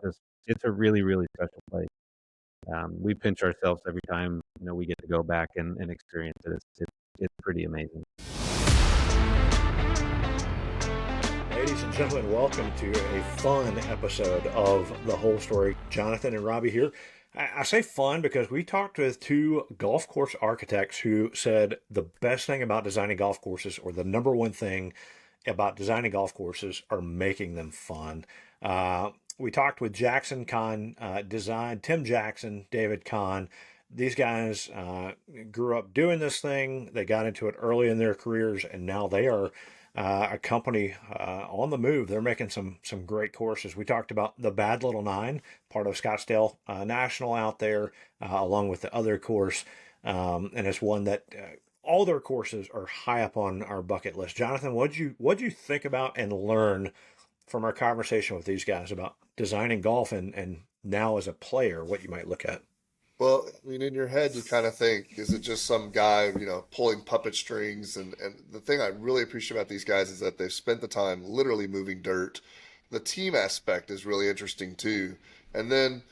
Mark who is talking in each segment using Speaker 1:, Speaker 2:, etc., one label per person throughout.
Speaker 1: it's a really, really special place. We pinch ourselves every time, we get to go back and experience it. It's pretty amazing.
Speaker 2: Ladies and gentlemen, welcome to a fun episode of The Whole Story. Jonathan and Robby here. I say fun because we talked with two golf course architects who said the best thing about designing golf courses, or the number one thing about designing golf courses, are making them fun. We talked with Jackson Kahn Tim Jackson, David Kahn. These guys grew up doing this thing. They got into it early in their careers, and now they are a company on the move. They're making some great courses. We talked about the Bad Little Nine, part of Scottsdale National out there, along with the other course, and it's one that all their courses are high up on our bucket list. Jonathan, what'd you think about and learn from our conversation with these guys about designing golf and now as a player, what you might look at?
Speaker 3: Well, I mean, in your head, you kind of think, is it just some guy, pulling puppet strings? And the thing I really appreciate about these guys is that they've spent the time literally moving dirt. The team aspect is really interesting too. And then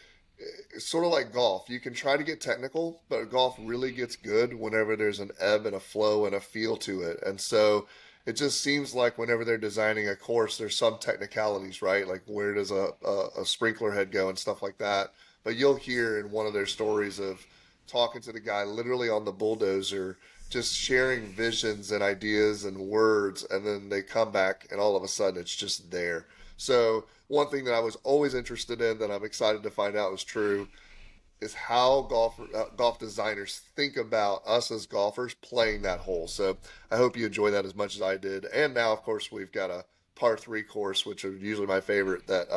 Speaker 3: it's sort of like golf. You can try to get technical, but golf really gets good whenever there's an ebb and a flow and a feel to it. And so it just seems like whenever they're designing a course, there's some technicalities, right? Like where does a sprinkler head go and stuff like that. But you'll hear in one of their stories of talking to the guy literally on the bulldozer, just sharing visions and ideas and words, and then they come back and all of a sudden it's just there. So one thing that I was always interested in that I'm excited to find out was true is how golf designers think about us as golfers playing that hole. So I hope you enjoy that as much as I did. And now, of course, we've got a par three course, which are usually my favorite. That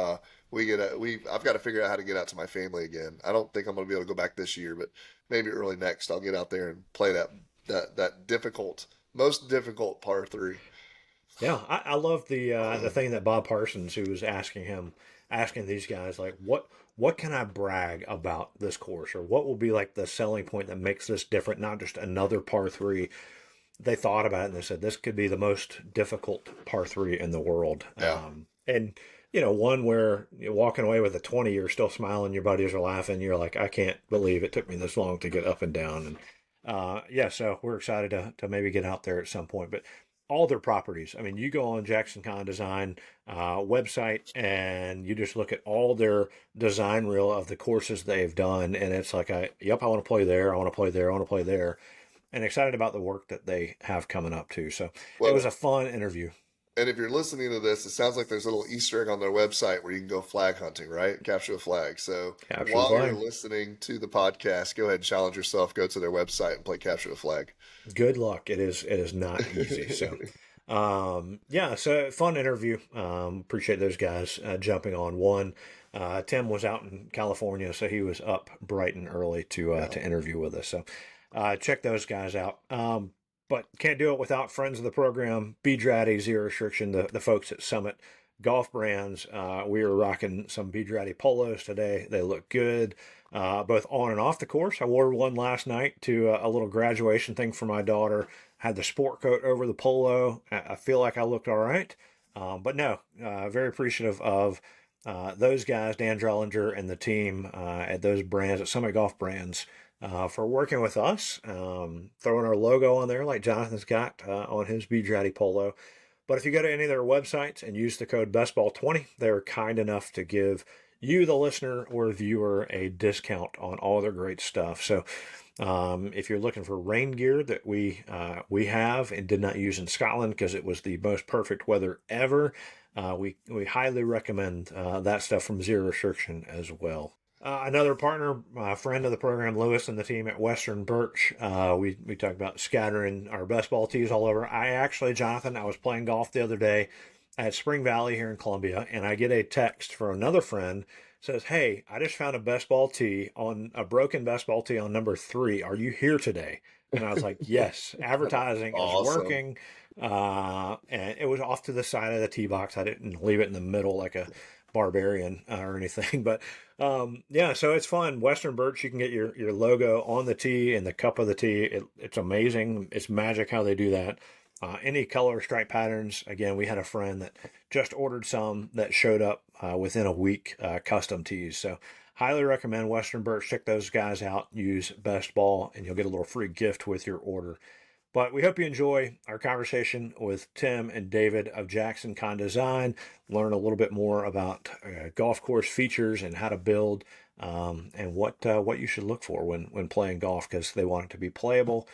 Speaker 3: I've got to figure out how to get out to my family again. I don't think I'm going to be able to go back this year, but maybe early next I'll get out there and play that most difficult par three.
Speaker 2: Yeah, I love the thing that Bob Parsons, who was asking these guys, like, what can I brag about this course, or what will be like the selling point that makes this different, not just another par three. They thought about it and they said this could be the most difficult par three in the world.
Speaker 3: Yeah.
Speaker 2: And one where you're walking away with a 20, you're still smiling, your buddies are laughing, you're like, I can't believe it took me this long to get up and down. And so we're excited to maybe get out there at some point. But all their properties, I mean, you go on Jackson Kahn Design website and you just look at all their design reel of the courses they've done, and it's like, I want to play there, I want to play there, I want to play there, and excited about the work that they have coming up too. So it was a fun interview.
Speaker 3: And if you're listening to this, it sounds like there's a little Easter egg on their website where you can go flag hunting, right? Capture a flag. So while you're listening to the podcast, go ahead and challenge yourself. Go to their website and play capture the flag.
Speaker 2: Good luck. It is not easy. So, so fun interview. Appreciate those guys jumping on one. Tim was out in California, so he was up bright and early to interview with us. So check those guys out. But can't do it without friends of the program, Bedrati, Zero Restriction, the folks at Summit Golf Brands. We are rocking some Bedrati polos today. They look good, both on and off the course. I wore one last night to a little graduation thing for my daughter. Had the sport coat over the polo. I feel like I looked all right. But no, very appreciative of those guys, Dan Drellinger and the team at those brands, at Summit Golf Brands, for working with us, throwing our logo on there like Jonathan's got on his Bedrati polo. But if you go to any of their websites and use the code BESTBALL20, they're kind enough to give you, the listener or viewer, a discount on all their great stuff. So if you're looking for rain gear that we have and did not use in Scotland because it was the most perfect weather ever, we highly recommend that stuff from Zero Restriction as well. Another partner, friend of the program, Lewis and the team at Western Birch. We talked about scattering our best ball tees all over. Jonathan, I was playing golf the other day at Spring Valley here in Columbia, and I get a text from another friend, says, "Hey, I just found a broken best ball tee on number 3. Are you here today?" And I was like, "Yes." Advertising is working. And it was off to the side of the tee box. I didn't leave it in the middle like a barbarian or anything, but so it's fun. Western Birch, you can get your logo on the tee and the cup of the tee. It's amazing. It's magic how they do that. Any color stripe patterns. Again, we had a friend that just ordered some that showed up within a week, custom tees. So highly recommend Western Birch. Check those guys out. Use Best Ball, and you'll get a little free gift with your order. But we hope you enjoy our conversation with Tim and David of Jackson Kahn Design. Learn a little bit more about golf course features and how to build, and what you should look for when playing golf, because they want it to be playable,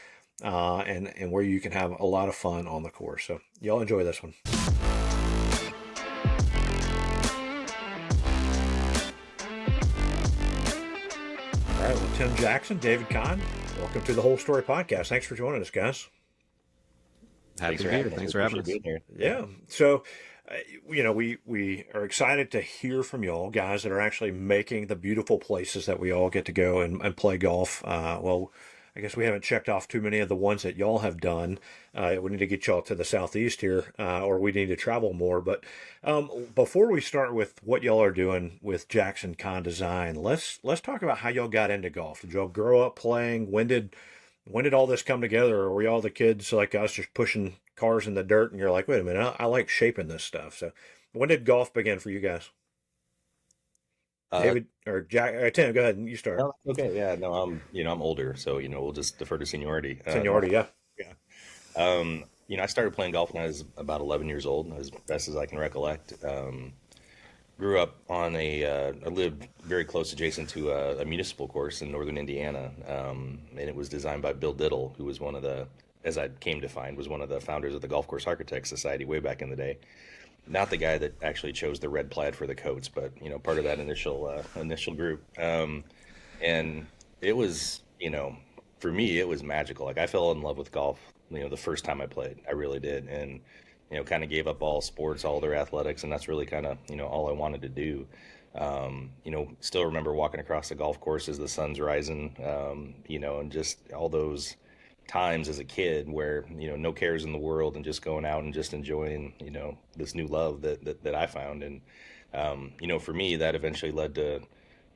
Speaker 2: and where you can have a lot of fun on the course. So y'all enjoy this one. All right, well, Tim Jackson, David Kahn, welcome to the Whole Story Podcast. Thanks for joining us, guys.
Speaker 1: Happy to be here. Thanks for having us.
Speaker 2: Yeah. So, we are excited to hear from y'all, guys that are actually making the beautiful places that we all get to go and play golf. Well, I guess we haven't checked off too many of the ones that y'all have done. We need to get y'all to the southeast here, or we need to travel more. But before we start with what y'all are doing with Jackson Kahn Design, let's talk about how y'all got into golf. Did y'all grow up playing? When did all this come together? Or were y'all the kids like us just pushing cars in the dirt and you're like, wait a minute, I like shaping this stuff. So when did golf begin for you guys? David or Jack or Tim, go ahead and you start.
Speaker 4: Oh, okay, yeah, no, I'm older, so we'll just defer to seniority.
Speaker 2: Seniority, yeah.
Speaker 4: Yeah. I started playing golf when I was about 11 years old, as best as I can recollect. Grew up on I lived very close adjacent to a municipal course in northern Indiana, and it was designed by Bill Diddle, who was one of the, as I came to find, was one of the founders of the Golf Course Architects Society way back in the day. Not the guy that actually chose the red plaid for the coats, but part of that initial group. And it was, for me, it was magical. Like I fell in love with golf, the first time I played. I really did, and kind of gave up all sports, all their athletics, and that's really kind of all I wanted to do. Still remember walking across the golf course as the sun's rising, and just all those times as a kid where no cares in the world and just going out and just enjoying this new love that I found. And for me that eventually led to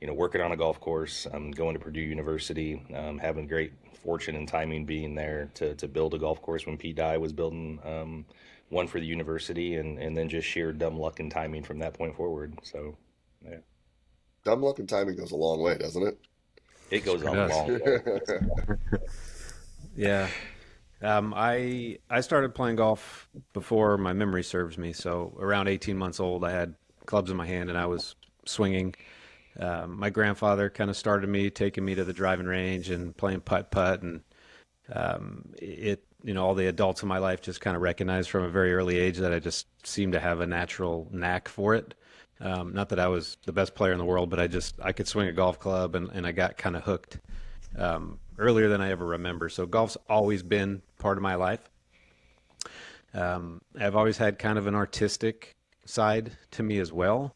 Speaker 4: working on a golf course, going to Purdue University, having great fortune and timing being there to build a golf course when Pete Dye was building one for the university, and then just sheer dumb luck and timing from that point forward. So yeah,
Speaker 3: Dumb luck and timing goes a long way, doesn't it?
Speaker 4: it goes a long way.
Speaker 1: Yeah. I started playing golf before my memory serves me. So around 18 months old, I had clubs in my hand and I was swinging. My grandfather kind of started me, taking me to the driving range and playing putt-putt. And all the adults in my life just kind of recognized from a very early age that I just seemed to have a natural knack for it. Not that I was the best player in the world, but I could swing a golf club and I got kind of hooked earlier than I ever remember. So golf's always been part of my life. I've always had kind of an artistic side to me as well.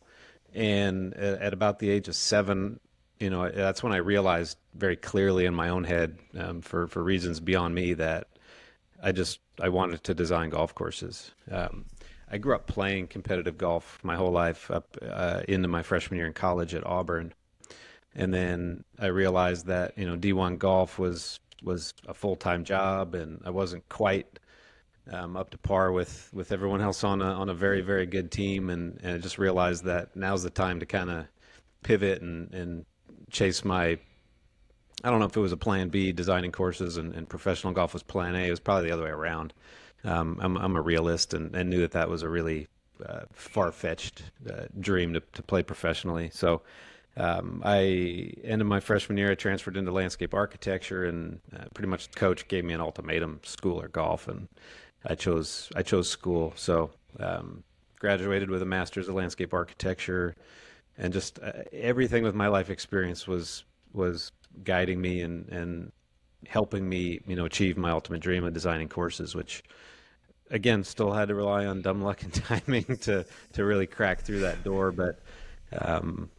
Speaker 1: And at about the age of 7, that's when I realized very clearly in my own head, for reasons beyond me, that I wanted to design golf courses. I grew up playing competitive golf my whole life up into my freshman year in college at Auburn. And then I realized that, D1 golf was a full-time job, and I wasn't quite up to par with everyone else on a very, very good team. And I just realized that now's the time to kind of pivot and chase I don't know if it was a plan B, designing courses, and professional golf was plan A. It was probably the other way around. I'm a realist and knew that was a really far-fetched dream to play professionally. So I ended my freshman year. I transferred into landscape architecture, and pretty much the coach gave me an ultimatum: school or golf, and I chose school. So graduated with a master's of landscape architecture, and just everything with my life experience was guiding me and helping me, achieve my ultimate dream of designing courses, which again still had to rely on dumb luck and timing to really crack through that door, but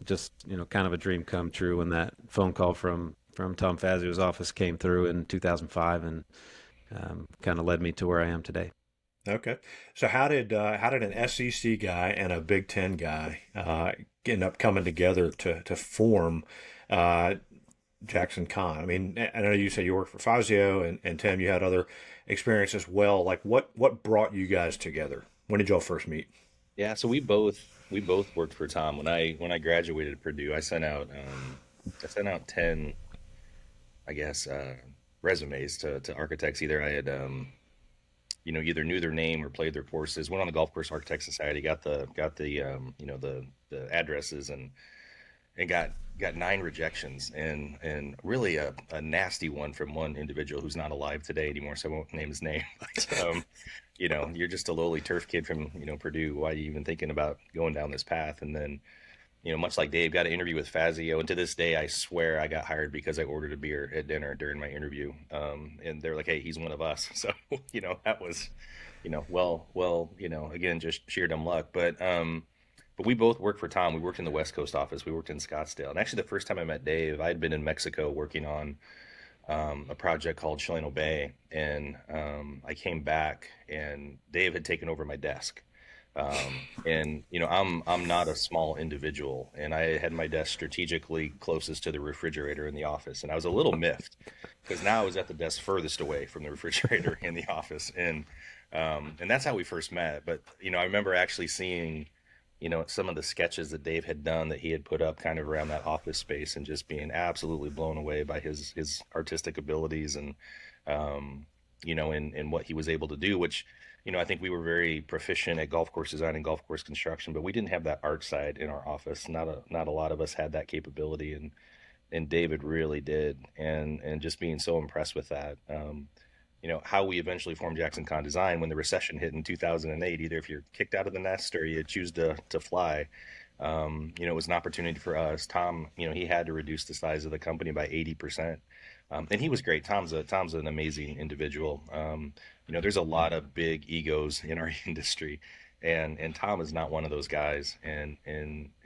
Speaker 1: just kind of a dream come true when that phone call from Tom Fazio's office came through in 2005 and kind of led me to where I am today.
Speaker 2: Okay, so how did an SEC guy and a Big Ten guy end up coming together to form Jackson Kahn? I mean, I know you said you worked for Fazio, and Tim, you had other experience as well. Like, what brought you guys together? When did y'all first meet?
Speaker 4: Yeah, so we both worked for Tom. When I graduated at Purdue, I sent out 10, I guess, resumes to architects. Either I had either knew their name or played their courses. Went on the Golf Course Architect Society, got the addresses, and got 9 rejections, and really a nasty one from one individual who's not alive today anymore, so I won't name his name. But you're just a lowly turf kid from Purdue. Why are you even thinking about going down this path? And then much like Dave, got an interview with Fazio, and to this day, I swear I got hired because I ordered a beer at dinner during my interview. And they're like, "Hey, he's one of us." So that was, again, just sheer dumb luck. But we both worked for Tom. We worked in the West Coast office. We worked in Scottsdale. And actually, the first time I met Dave, I had been in Mexico working on a project called Chileno Bay, and I came back, and Dave had taken over my desk. And I'm not a small individual, and I had my desk strategically closest to the refrigerator in the office, and I was a little miffed because now I was at the desk furthest away from the refrigerator in the office, and that's how we first met. But I remember actually seeing some of the sketches that Dave had done that he had put up kind of around that office space, and just being absolutely blown away by his artistic abilities, and and what he was able to do, which I think we were very proficient at golf course design and golf course construction, but we didn't have that art side in our office. Not a lot of us had that capability, and David really did, and just being so impressed with that. How we eventually formed Jackson Con Design when the recession hit in 2008. Either if you're kicked out of the nest or you choose to fly, it was an opportunity for us. Tom, he had to reduce the size of the company by 80%. And he was great. Tom's an amazing individual. There's a lot of big egos in our industry, and Tom is not one of those guys. And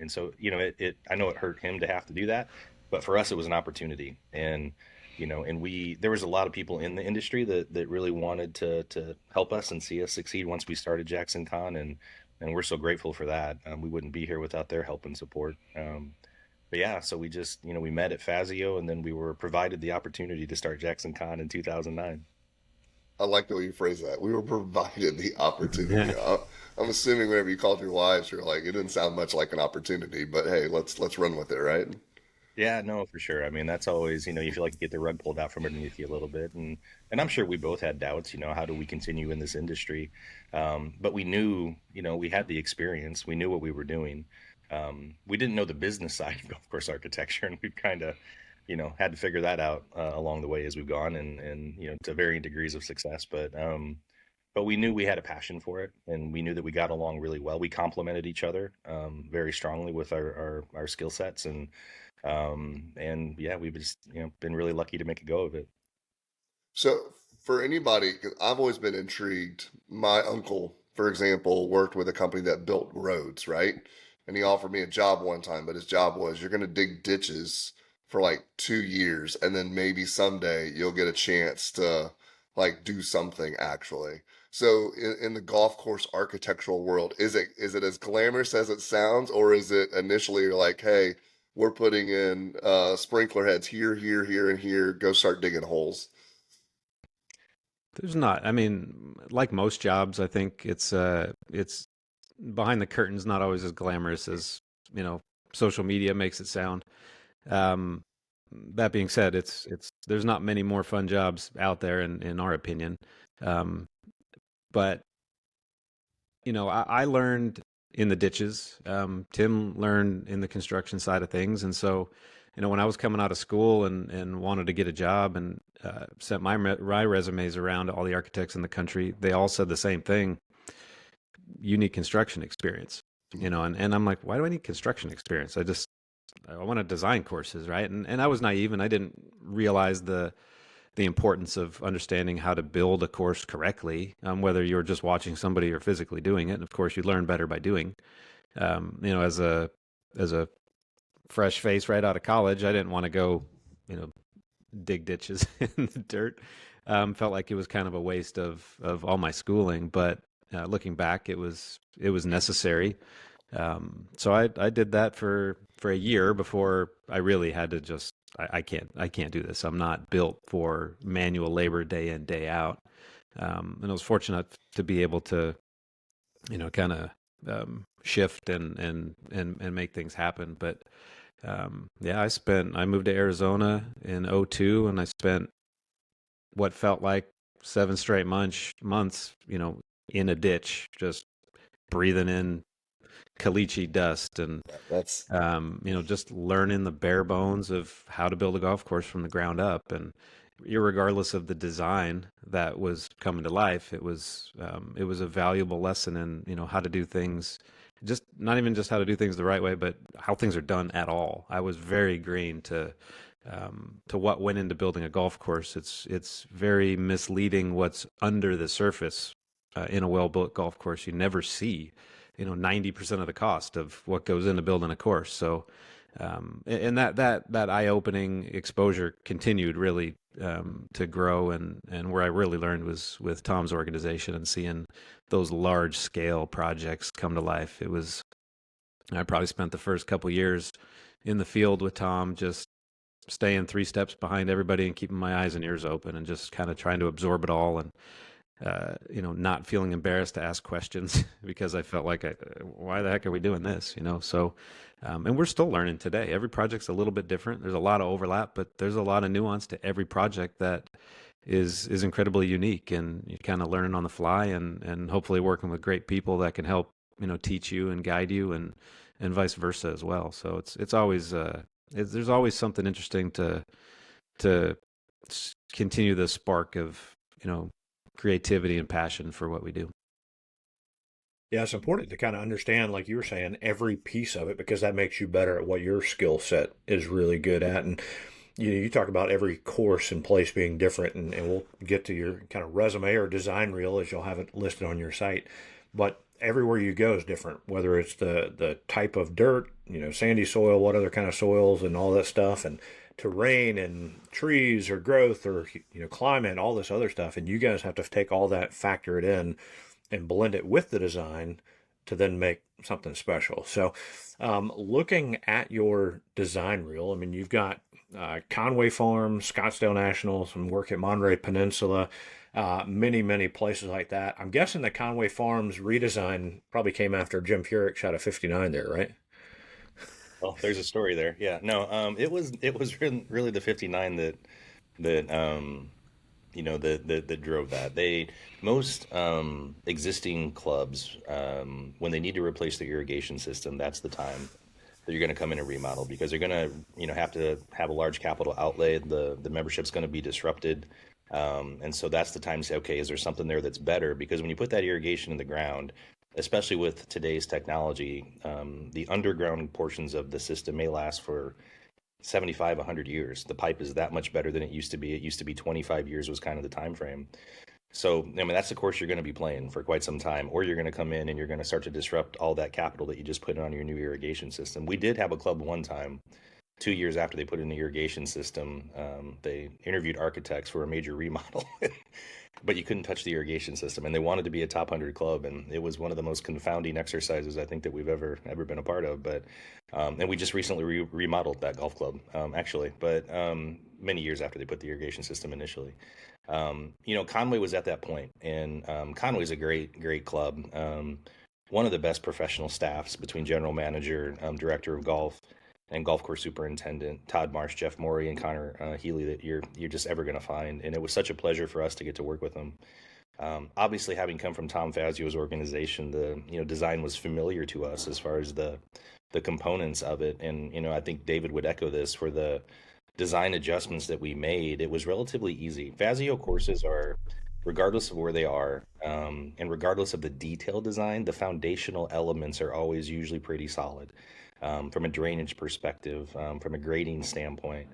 Speaker 4: so it I know it hurt him to have to do that, but for us it was an opportunity. And there was a lot of people in the industry that really wanted to help us and see us succeed once we started Jackson Con, and we're so grateful for that. We wouldn't be here without their help and support. But yeah, so we just, we met at Fazio, and then we were provided the opportunity to start Jackson Con in 2009.
Speaker 3: I like the way you phrase that. We were provided the opportunity.
Speaker 1: Yeah.
Speaker 3: I'm assuming whenever you called your wives, you're like, it didn't sound much like an opportunity, but hey, let's run with it, right?
Speaker 4: Yeah, no, for sure. I mean, that's always, you feel like you get the rug pulled out from underneath you a little bit. And I'm sure we both had doubts, how do we continue in this industry? But we knew, we had the experience. We knew what we were doing. We didn't know the business side of golf course architecture, and we've kind of, had to figure that out along the way as we've gone, and to varying degrees of success. But we knew we had a passion for it, and we knew that we got along really well. We complemented each other very strongly with our skill sets, and yeah, we've just been really lucky to make a go of it.
Speaker 3: So for anybody, 'cause I've always been intrigued. My uncle, for example, worked with a company that built roads, right? And he offered me a job one time, but his job was you're going to dig ditches for like 2 years, and then maybe someday you'll get a chance to like do something actually. So in the golf course architectural world, is it as glamorous as it sounds, or is it initially you're like, hey, we're putting in sprinkler heads here, here, here, and here. Go start digging holes.
Speaker 1: There's not. I mean, like most jobs, I think it's behind the curtains, not always as glamorous as social media makes it sound. Um, that being said, it's there's not many more fun jobs out there, in our opinion. Um, but I learned in the ditches. Tim learned in the construction side of things, and so when I was coming out of school and wanted to get a job, and sent my resumes around to all the architects in the country, they all said the same thing: you need construction experience. And I'm like, why do I need construction experience? I want to design courses, right? And I was naive, and I didn't realize the importance of understanding how to build a course correctly, whether you're just watching somebody or physically doing it. And of course, you learn better by doing. As a fresh face right out of college, I didn't want to go, dig ditches in the dirt. Felt like it was kind of a waste of all my schooling. But looking back, it was necessary. So I did that for a year before I really had to just I can't do this. I'm not built for manual labor day in, day out. And I was fortunate to be able to, kind of shift and make things happen. But yeah, I moved to Arizona in '02, and I spent what felt like 7 straight months, in a ditch, just breathing in caliche dust and
Speaker 3: That's
Speaker 1: just learning the bare bones of how to build a golf course from the ground up. And irregardless of the design that was coming to life, it was a valuable lesson in, how to do things, just not even just how to do things the right way, but how things are done at all. I was very green to what went into building a golf course. It's very misleading what's under the surface in a well-built golf course. You never see 90% of the cost of what goes into building a course. So, and that eye-opening exposure continued really to grow, and where I really learned was with Tom's organization and seeing those large-scale projects come to life. I probably spent the first couple years in the field with Tom, just staying 3 steps behind everybody and keeping my eyes and ears open and just kind of trying to absorb it all, and not feeling embarrassed to ask questions because I felt like, why the heck are we doing this? So, and we're still learning today. Every project's a little bit different. There's a lot of overlap, but there's a lot of nuance to every project that is incredibly unique, and you're kind of learning on the fly, and hopefully working with great people that can help, teach you and guide you, and vice versa as well. So it's always, there's always something interesting to continue the spark of, creativity and passion for what we do.
Speaker 2: Yeah, it's important to kind of understand, like you were saying, every piece of it, because that makes you better at what your skill set is really good at. And you talk about every course and place being different, and we'll get to your kind of resume or design reel as you'll have it listed on your site. But everywhere you go is different, whether it's the type of dirt, sandy soil, what other kind of soils and all that stuff, and terrain and trees or growth or climate, all this other stuff. And you guys have to take all that, factor it in, and blend it with the design to then make something special. So, looking at your design reel, I mean, you've got Conway Farms, Scottsdale National, some work at Monterey Peninsula, many places like that. I'm guessing the Conway Farms redesign probably came after Jim Furyk shot a 59 there, right?
Speaker 4: Well, there's a story there. Yeah, no, it was really the 59 that that drove that. Most existing clubs, when they need to replace their irrigation system, that's the time that you're going to come in and remodel, because they're going to have to have a large capital outlay. The membership's going to be disrupted, and so that's the time to say, okay, is there something there that's better? Because when you put that irrigation in the ground, especially with today's technology, the underground portions of the system may last for 75, 100 years. The pipe is that much better than it used to be. It used to be 25 years was kind of the time frame. So, I mean, that's the course you're going to be playing for quite some time, or you're going to come in and you're going to start to disrupt all that capital that you just put on your new irrigation system. We did have a club one time, 2 years after they put in the irrigation system, they interviewed architects for a major remodel, but you couldn't touch the irrigation system, and they wanted to be a top 100 club, and it was one of the most confounding exercises I think that we've ever been a part of. But and we just recently remodeled that golf club, actually, but many years after they put the irrigation system initially. Conway was at that point, and Conway's a great club. One of the best professional staffs between general manager, director of golf, and golf course superintendent Todd Marsh, Jeff Morey, and Connor Healy that you're just ever going to find. And it was such a pleasure for us to get to work with them. Obviously, having come from Tom Fazio's organization, the design was familiar to us as far as the components of it. And I think David would echo this. For the design adjustments that we made, it was relatively easy. Fazio courses are, regardless of where they are, and regardless of the detailed design, the foundational elements are always usually pretty solid. From a drainage perspective, from a grading standpoint.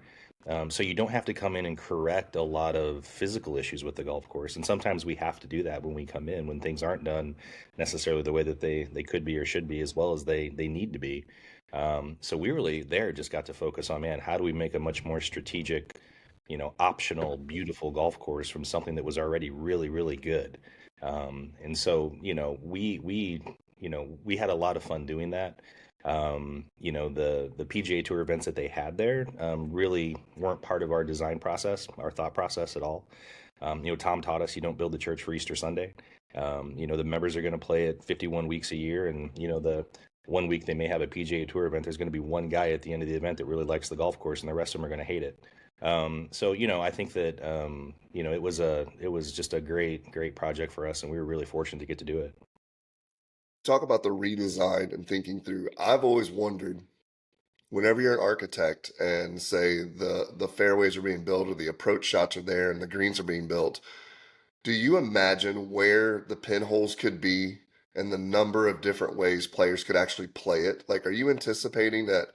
Speaker 4: So you don't have to come in and correct a lot of physical issues with the golf course. And sometimes we have to do that when we come in, when things aren't done necessarily the way that they could be or should be, as well as they need to be. So we really there just got to focus on, man, how do we make a much more strategic, optional, beautiful golf course from something that was already really, really good. And so, we had a lot of fun doing that. The PGA Tour events that they had there really weren't part of our design process, our thought process at all. Tom taught us you don't build the church for Easter Sunday. The members are going to play it 51 weeks a year, and the one week they may have a PGA Tour event. There's going to be one guy at the end of the event that really likes the golf course, and the rest of them are going to hate it. I think that it was just a great project for us, and we were really fortunate to get to do it.
Speaker 3: Talk about the redesign and thinking through. I've always wondered, whenever you're an architect and say the fairways are being built or the approach shots are there and the greens are being built, do you imagine where the pinholes could be and the number of different ways players could actually play it? Like, are you anticipating that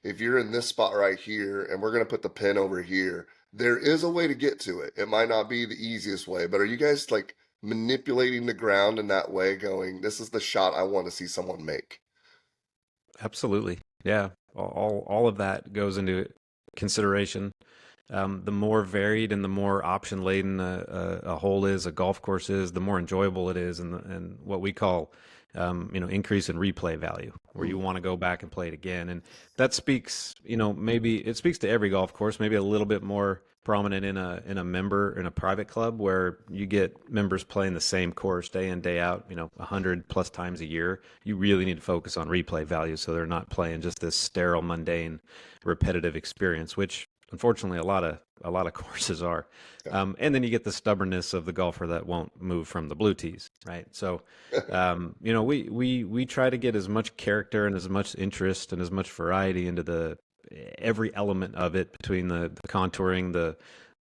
Speaker 3: if you're in this spot right here and we're going to put the pin over here, there is a way to get to it? It might not be the easiest way, but are you guys like manipulating the ground in that way, going, this is the shot I want to see someone make?
Speaker 1: Absolutely. Yeah. All of that goes into consideration. The more varied and the more option laden a hole is, a golf course is, the more enjoyable it is, and what we call, increase in replay value, where you want to go back and play it again. And that speaks, maybe it speaks to every golf course, maybe a little bit more prominent in a private club where you get members playing the same course day in, day out, 100 plus times a year. You really need to focus on replay value so they're not playing just this sterile, mundane, repetitive experience, which unfortunately a lot of courses are. And then you get the stubbornness of the golfer that won't move from the blue tees, right? So we try to get as much character and as much interest and as much variety into every element of it, between the contouring,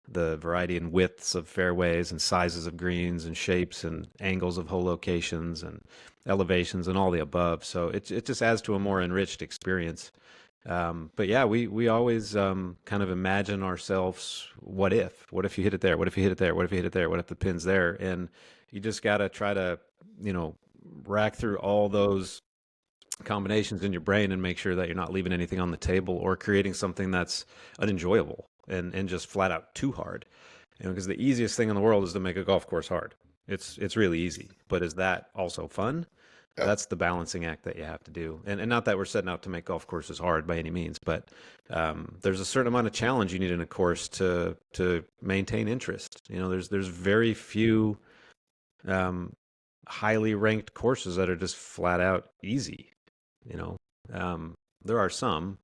Speaker 1: the variety and widths of fairways and sizes of greens and shapes and angles of hole locations and elevations and all the above. So it just adds to a more enriched experience. But yeah, we always kind of imagine ourselves, what if you hit it there? What if you hit it there? What if you hit it there? What if the pin's there? And you just got to try to, rack through all those combinations in your brain and make sure that you're not leaving anything on the table or creating something that's unenjoyable and just flat out too hard. Because the easiest thing in the world is to make a golf course hard. It's really easy, but is that also fun?
Speaker 3: Yeah.
Speaker 1: That's the balancing act that you have to do. And not that we're setting out to make golf courses hard by any means, but there's a certain amount of challenge you need in a course to maintain interest. There's very few highly ranked courses that are just flat out easy. There are some,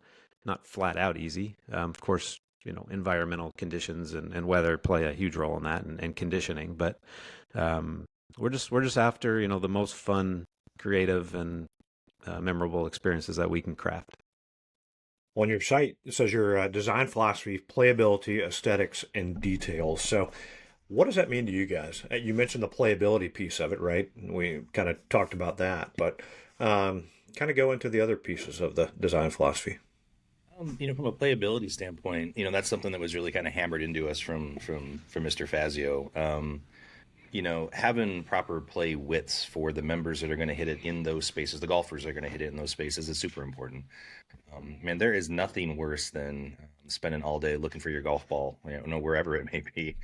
Speaker 1: not flat out easy. Of course, environmental conditions and weather play a huge role in that, and conditioning. But we're just after the most fun, creative, and memorable experiences that we can craft.
Speaker 2: On your site, it says your design philosophy, playability, aesthetics, and details. So what does that mean to you guys? You mentioned the playability piece of it, right? We kind of talked about that, but kind of go into the other pieces of the design philosophy.
Speaker 4: From a playability standpoint, that's something that was really kind of hammered into us from Mr. Fazio. Having proper play widths for the members that are going to hit it in those spaces, the golfers that are going to hit it in those spaces, is super important. Man, there is nothing worse than spending all day looking for your golf ball, wherever it may be.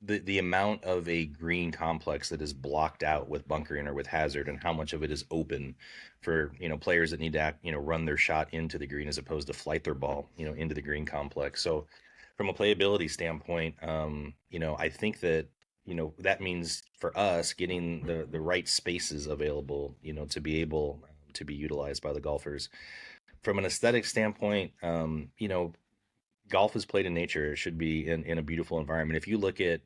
Speaker 4: The amount of a green complex that is blocked out with bunkering or with hazard, and how much of it is open for players that need to run their shot into the green as opposed to flight their ball into the green complex. So from a playability standpoint, I think that that means for us getting the right spaces available to be able to be utilized by the golfers. From an aesthetic standpoint, golf is played in nature. It should be in a beautiful environment. If you look at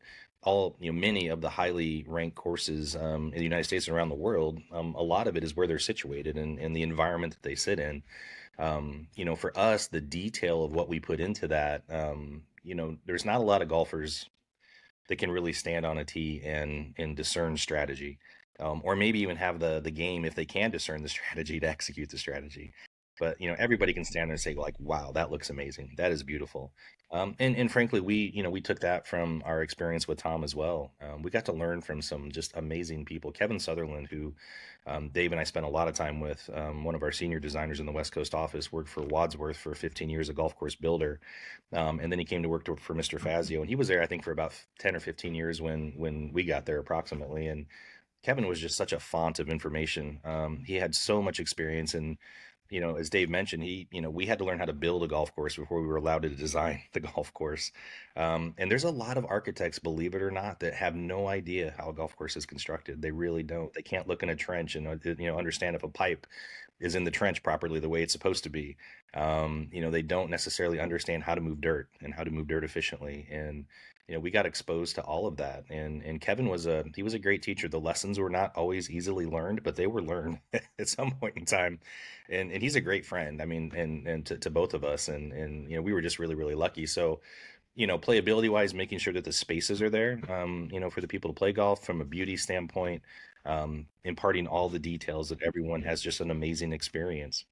Speaker 4: many of the highly ranked courses in the United States and around the world, a lot of it is where they're situated and the environment that they sit in. For us, the detail of what we put into that, there's not a lot of golfers that can really stand on a tee and discern strategy, or maybe even have the game, if they can discern the strategy, to execute the strategy. But everybody can stand there and say, like, wow, that looks amazing, that is beautiful. And frankly, we took that from our experience with Tom as well. We got to learn from some just amazing people. Kevin Sutherland, who Dave and I spent a lot of time with, one of our senior designers in the West Coast office, worked for Wadsworth for 15 years, a golf course builder. And then he came to work for Mr. Fazio, and he was there, I think, for about 10 or 15 years when we got there approximately. And Kevin was just such a font of information. He had so much experience, and as Dave mentioned, we had to learn how to build a golf course before we were allowed to design the golf course. And there's a lot of architects, believe it or not, that have no idea how a golf course is constructed. They really don't. They can't look in a trench and understand if a pipe is in the trench properly the way it's supposed to be. They don't necessarily understand how to move dirt and how to move dirt efficiently. And we got exposed to all of that. And Kevin he was a great teacher. The lessons were not always easily learned, but they were learned at some point in time. And he's a great friend. I mean, and to both of us. And we were just really, really lucky. So, playability wise, making sure that the spaces are there, for the people to play golf from a beauty standpoint, imparting all the details that everyone has just an amazing experience.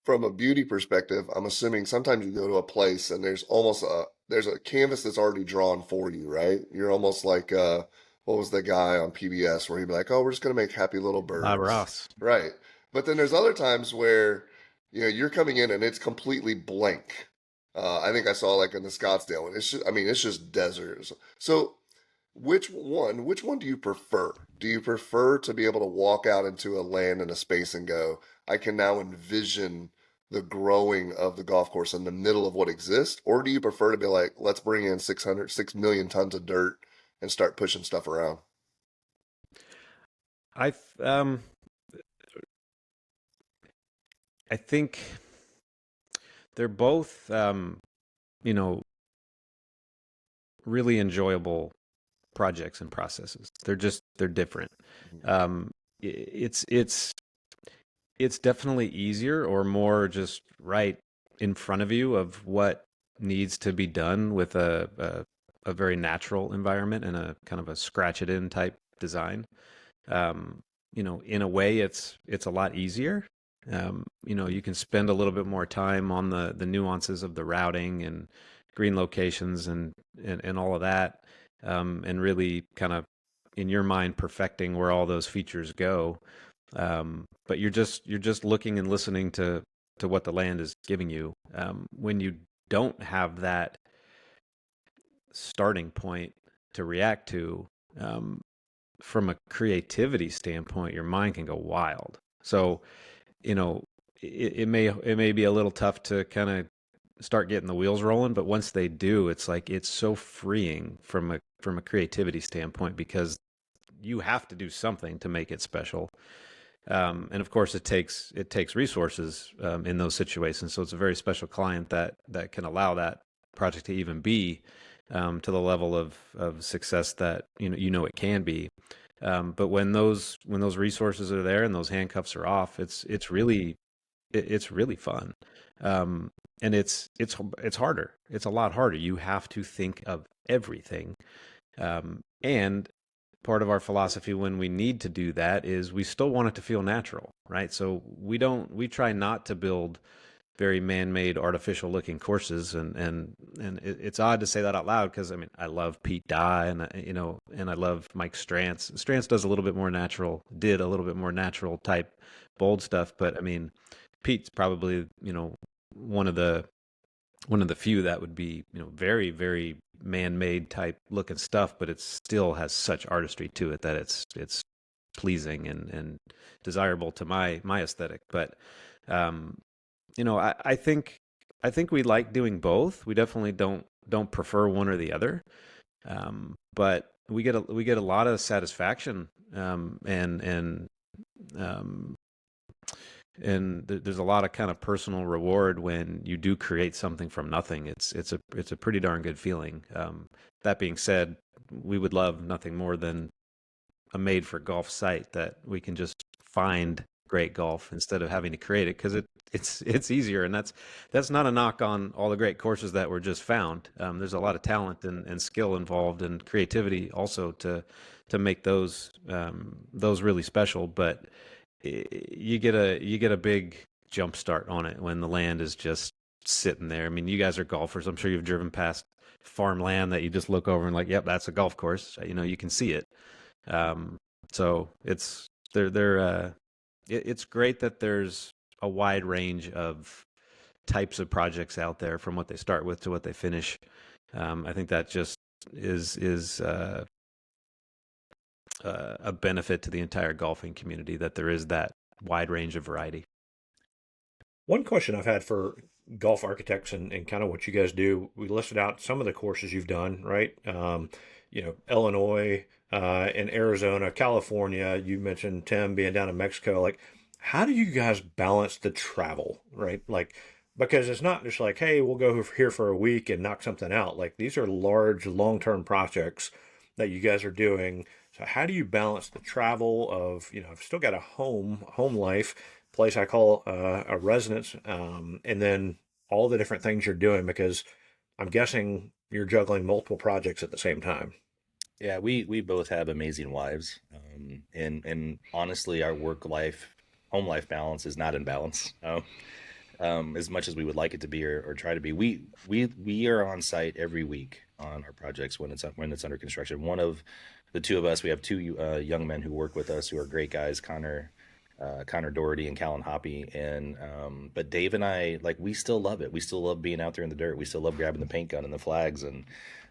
Speaker 3: From a beauty perspective, I'm assuming sometimes you go to a place and there's a canvas that's already drawn for you, right? You're almost like what was the guy on PBS where he'd be like, "Oh, we're just gonna make happy little
Speaker 1: Bob
Speaker 3: birds,"
Speaker 1: Ross.
Speaker 3: right? But then there's other times where you're coming in and it's completely blank. I think I saw like in the Scottsdale, and it's just desert. So which one do you prefer? Do you prefer to be able to walk out into a land and a space and go, I can now envision the growing of the golf course in the middle of what exists? Or do you prefer to be like, let's bring in 6 million tons of dirt and start pushing stuff around?
Speaker 1: I I think they're both you know really enjoyable projects and processes. They're different. Um, it's definitely easier or more just right in front of you of what needs to be done with a very natural environment and a kind of a scratch it in type design. In a way, it's a lot easier. You can spend a little bit more time on the nuances of the routing and green locations and all of that, and really kind of in your mind perfecting where all those features go. But you're just looking and listening to what the land is giving you. When you don't have that starting point to react to, um, from a creativity standpoint, your mind can go wild. So, you know, it may be a little tough to kind of start getting the wheels rolling, but once they do, it's like it's so freeing from a creativity standpoint because you have to do something to make it special. And of course, it takes resources in those situations. So it's a very special client that can allow that project to even be to the level of success that it can be. But when those resources are there and those handcuffs are off, it's really fun. And it's harder. It's a lot harder. You have to think of everything. And part of our philosophy when we need to do that is we still want it to feel natural, right? So we try not to build very man-made artificial looking courses, and it's odd to say that out loud because I mean I love Pete Dye and I love Mike Strantz. Strantz did a little bit more natural type bold stuff, but I mean Pete's probably one of the one of the few that would be very very man-made type looking stuff, but it still has such artistry to it that it's pleasing and desirable to my aesthetic. But um, I think we like doing both. We definitely don't prefer one or the other. But we get a lot of satisfaction, um, and there's a lot of kind of personal reward when you do create something from nothing. It's a pretty darn good feeling. That being said, we would love nothing more than a made for golf site that we can just find great golf instead of having to create it because it's easier, and that's not a knock on all the great courses that were just found. There's a lot of talent and skill involved and creativity also to make those really special, but you get a big jump start on it when the land is just sitting there. I mean, you guys are golfers. I'm sure you've driven past farmland that you just look over and like, yep, that's a golf course. You can see it. Um, so it's great that there's a wide range of types of projects out there from what they start with to what they finish. I think that just is a benefit to the entire golfing community that there is that wide range of variety.
Speaker 2: One question I've had for golf architects and kind of what you guys do, we listed out some of the courses you've done, right? Illinois, and Arizona, California. You mentioned Tim being down in Mexico. Like, how do you guys balance the travel, right? Like, because it's not just like, hey, we'll go here for a week and knock something out. Like, these are large, long-term projects that you guys are doing. So how do you balance the travel of, I've still got a home life, place I call a residence, and then all the different things you're doing because I'm guessing you're juggling multiple projects at the same time.
Speaker 4: Yeah, we both have amazing wives, and honestly, our work life, home life balance is not in balance. As much as we would like it to be or try to be. We are on site every week on our projects when it's under construction. One of the two of us, we have two young men who work with us who are great guys, Connor Doherty and Callan Hoppy, and but Dave and I, like, we still love it. We still love being out there in the dirt. We still love grabbing the paint gun and the flags, and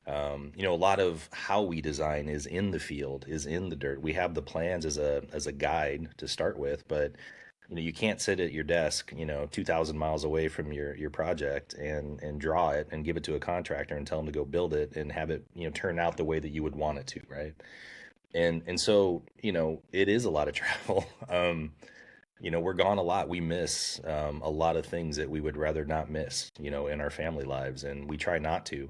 Speaker 4: a lot of how we design is in the field, is in the dirt. We have the plans as a guide to start with, but you can't sit at your desk 2,000 miles away from your project and draw it and give it to a contractor and tell them to go build it and have it turn out the way that you would want it to, right? And so it is a lot of travel. We're gone a lot. We miss a lot of things that we would rather not miss in our family lives, and we try not to.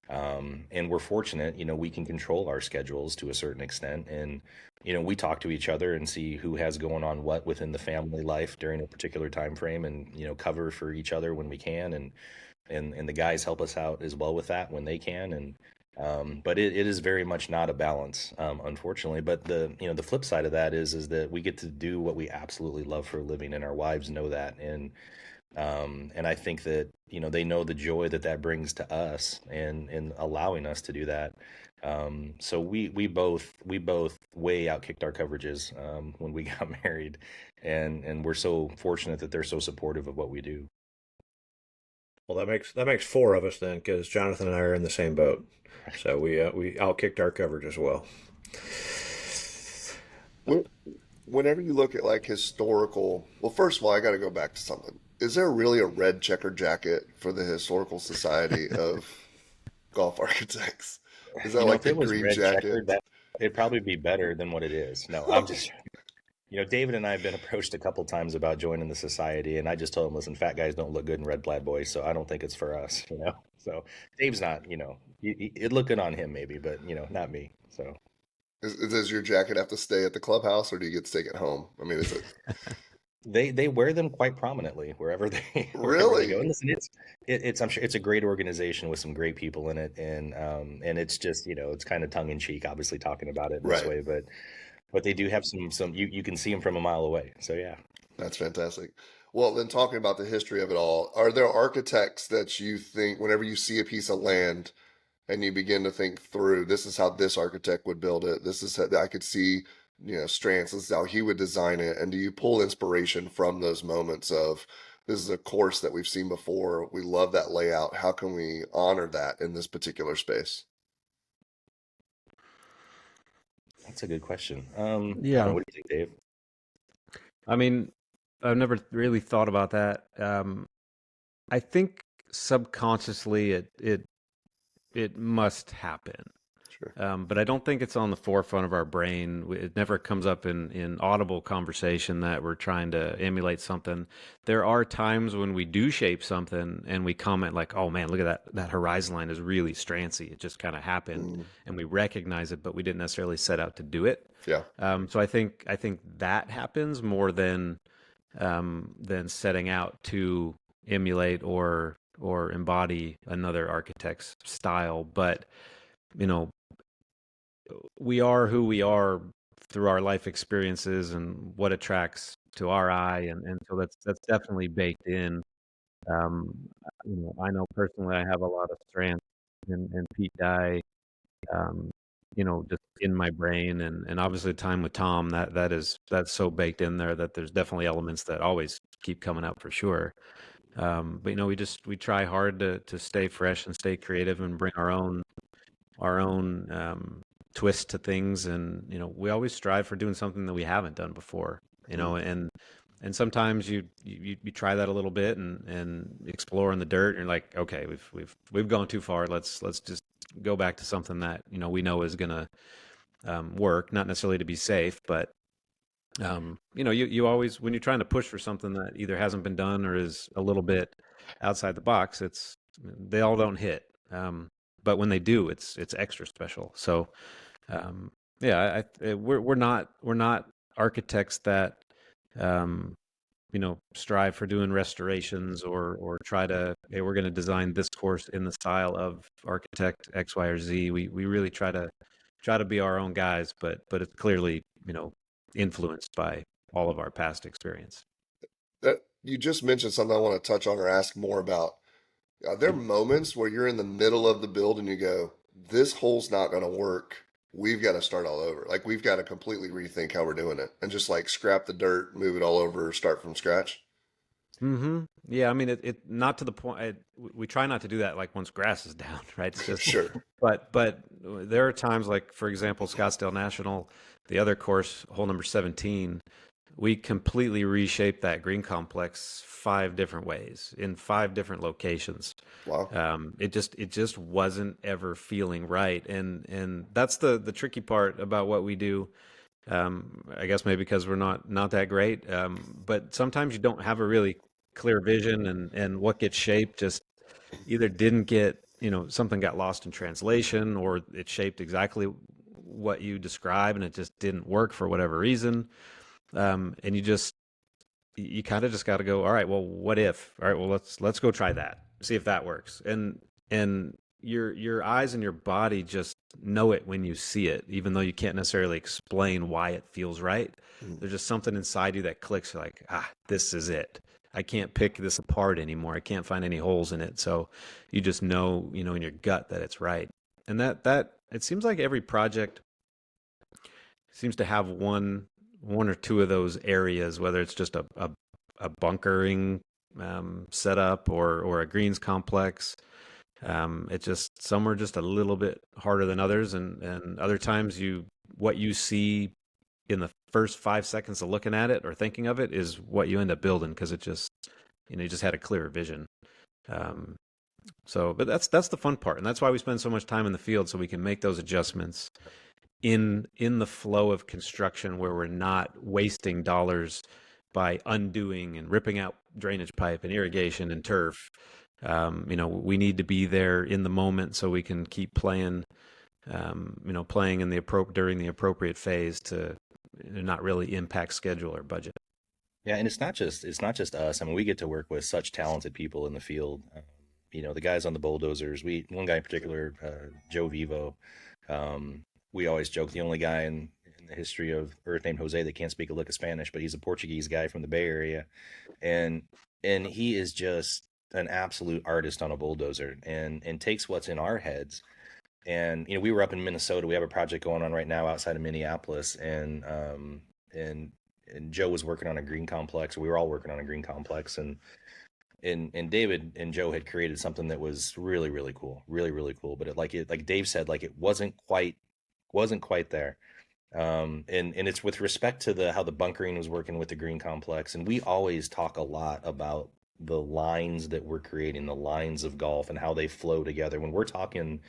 Speaker 4: And we're fortunate, we can control our schedules to a certain extent, and we talk to each other and see who has going on what within the family life during a particular time frame, and cover for each other when we can, and the guys help us out as well with that when they can, and but it is very much not a balance, unfortunately. But the flip side of that is that we get to do what we absolutely love for a living, and our wives know that, and I think that they know the joy that brings to us, and allowing us to do that. So we both way outkicked our coverages when we got married, and we're so fortunate that they're so supportive of what we do.
Speaker 2: Well, that makes four of us then, because Jonathan and I are in the same boat. So we outkicked our coverage as well.
Speaker 3: When- Whenever you look at like historical, well, first of all, I got to go back to something. Is there really a red checker jacket for the Historical Society of Golf Architects? Is that like
Speaker 4: If
Speaker 3: the
Speaker 4: it was
Speaker 3: green
Speaker 4: red
Speaker 3: jacket?
Speaker 4: checkered, that it'd probably be better than what it is. No, I'm just David and I have been approached a couple times about joining the society, and I just told him, listen, fat guys don't look good in red plaid boys, so I don't think it's for us. So Dave's not, it look good on him maybe, but not me. So
Speaker 3: Does your jacket have to stay at the clubhouse, or do you get to take it home? I mean, is it
Speaker 4: they wear them quite prominently wherever they wherever they go.
Speaker 3: really?
Speaker 4: And listen, it's I'm sure it's a great organization with some great people in it, and it's just it's kind of tongue in cheek, obviously talking about it in this
Speaker 3: Right.
Speaker 4: way, but they do have some you can see them from a mile away. So yeah.
Speaker 3: That's fantastic. Well, then talking about the history of it all, are there architects that you think, whenever you see a piece of land and you begin to think through, this is how this architect would build it. This is how I could see, Strantz, this is how he would design it. And do you pull inspiration from those moments of, this is a course that we've seen before. We love that layout. How can we honor that in this particular space?
Speaker 4: That's a good question. I don't know.
Speaker 1: Yeah.
Speaker 4: What do you think, Dave?
Speaker 1: I mean, I've never really thought about that. I think subconsciously it must happen.
Speaker 3: Sure.
Speaker 1: But I don't think it's on the forefront of our brain. It never comes up in audible conversation that we're trying to emulate something. There are times when we do shape something and we comment like, "Oh man, look at that horizon line is really strancy. It just kind of happened,"
Speaker 3: Mm,
Speaker 1: and we recognize it, but we didn't necessarily set out to do it.
Speaker 3: yeah.
Speaker 1: So I think that happens more than setting out to emulate or embody another architect's style. But you know, we are who we are through our life experiences and what attracts to our eye, and so that's definitely baked in. Um, I know personally I have a lot of strength and Pete Dye, um, just in my brain, and obviously time with Tom that's so baked in there that there's definitely elements that always keep coming up for sure. But we try hard to stay fresh and stay creative and bring our own twist to things, and we always strive for doing something that we haven't done before.
Speaker 3: Mm.
Speaker 1: And sometimes you try that a little bit and explore in the dirt, and you're like, okay, we've gone too far. Let's just go back to something that we know is gonna work, not necessarily to be safe, but you always, when you're trying to push for something that either hasn't been done or is a little bit outside the box, they all don't hit. But when they do, it's extra special. So um, yeah, we're not architects that um, strive for doing restorations or try to, hey, we're going to design this course in the style of architect X, Y, or Z. We really try to be our own guys, but it's clearly influenced by all of our past experience.
Speaker 3: That you just mentioned something I want to touch on or ask more about. Are there moments where you're in the middle of the build and you go, this hole's not going to work. We've got to start all over. Like we've got to completely rethink how we're doing it and just like scrap the dirt, move it all over, start from scratch?
Speaker 1: Yeah, I mean, it not to the point. We try not to do that like once grass is down, right? It's just,
Speaker 3: Sure.
Speaker 1: but there are times like, for example, Scottsdale National, the other course, hole number 17, we completely reshaped that green complex 5 different ways in 5 different locations.
Speaker 3: Wow.
Speaker 1: It just wasn't ever feeling right, and that's the tricky part about what we do. I guess maybe because we're not that great, but sometimes you don't have a really clear vision, and what gets shaped just either didn't get, something got lost in translation, or it shaped exactly what you describe and it just didn't work for whatever reason. And you kind of just got to go, all right, well, what if? All right, well, let's go try that, see if that works. And your eyes and your body just know it when you see it, even though you can't necessarily explain why it feels right.
Speaker 3: Mm.
Speaker 1: There's just something inside you that clicks. You're like, this is it. I can't pick this apart anymore. I can't find any holes in it. So you just know, in your gut that it's right. And that it seems like every project seems to have one or two of those areas, whether it's just a bunkering setup or a greens complex. It just, some are just a little bit harder than others, and other times what you see in the first 5 seconds of looking at it or thinking of it is what you end up building, because it just, you just had a clearer vision. Um, but that's the fun part, and that's why we spend so much time in the field, so we can make those adjustments in the flow of construction, where we're not wasting dollars by undoing and ripping out drainage pipe and irrigation and turf. We need to be there in the moment so we can keep playing, playing in during the appropriate phase to not really impact schedule or budget.
Speaker 4: Yeah, and it's not just us. I mean, we get to work with such talented people in the field. The guys on the bulldozers. One guy in particular, Joe Vivo. We always joke the only guy in the history of Earth named Jose that can't speak a lick of Spanish, but he's a Portuguese guy from the Bay Area, and he is just an absolute artist on a bulldozer, and takes what's in our heads. And we were up in Minnesota. We have a project going on right now outside of Minneapolis, and Joe was working on a green complex. We were all working on a green complex, and David and Joe had created something that was really really cool, really really cool. But like Dave said, like it wasn't quite there. And it's with respect to how the bunkering was working with the green complex, and we always talk a lot about the lines that we're creating, the lines of golf and how they flow together. When we're talking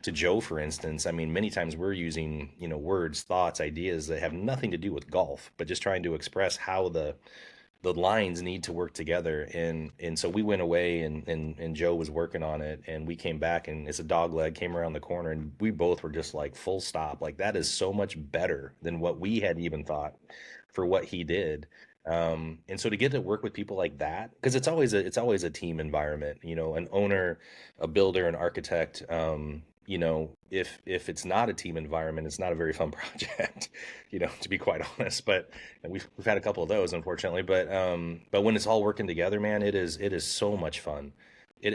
Speaker 4: to Joe, for instance, I mean, many times we're using, words, thoughts, ideas that have nothing to do with golf, but just trying to express how the lines need to work together. And so we went away, and Joe was working on it, and we came back, and it's a dog leg came around the corner, and we both were just like, full stop, like that is so much better than what we had even thought for what he did. And so to get to work with people like that, because it's always a team environment, an owner, a builder, an architect. If it's not a team environment, it's not a very fun project, to be quite honest. But we've had a couple of those, unfortunately. But when it's all working together, man, it is so much fun.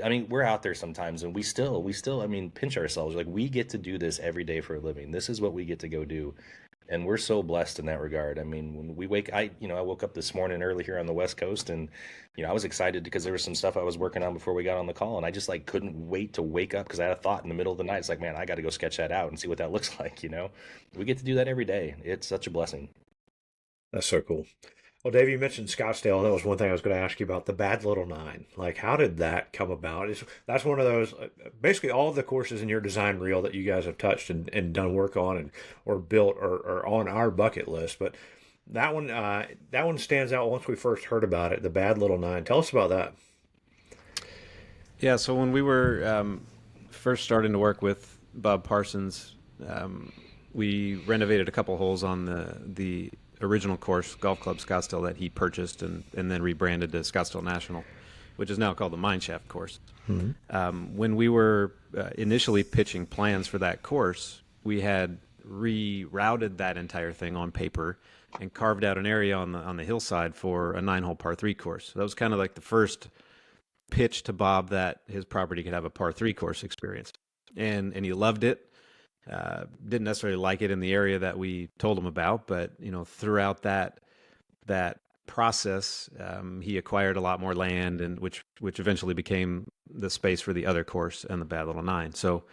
Speaker 4: I mean, we're out there sometimes, and we still, I mean, pinch ourselves, like we get to do this every day for a living. This is what we get to go do. And we're so blessed in that regard. I mean, when we wake, I woke up this morning early here on the West Coast, and I was excited because there was some stuff I was working on before we got on the call, and I just like couldn't wait to wake up because I had a thought in the middle of the night. It's like, man, I got to go sketch that out and see what that looks like. We get to do that every day. It's such a blessing.
Speaker 2: That's so cool. Well, Dave, you mentioned Scottsdale, and that was one thing I was going to ask you about, the Bad Little Nine. Like, how did that come about? That's one of those, basically all of the courses in your design reel that you guys have touched and done work on and or built or on our bucket list. But that one stands out once we first heard about it, the Bad Little Nine. Tell us about that.
Speaker 1: Yeah, so when we were first starting to work with Bob Parsons, we renovated a couple holes on the original course, Golf Club Scottsdale, that he purchased and then rebranded to Scottsdale National, which is now called the Mineshaft course. When we were initially pitching plans for that course, we had rerouted that entire thing on paper and carved out an area on the hillside for a 9-hole par 3 course. So that was kind of like the first pitch to Bob that his property could have a par 3 course experience. And he loved it. Didn't necessarily like it in the area that we told him about, but throughout that process, he acquired a lot more land, and which eventually became the space for the other course and the Bad Little Nine. So,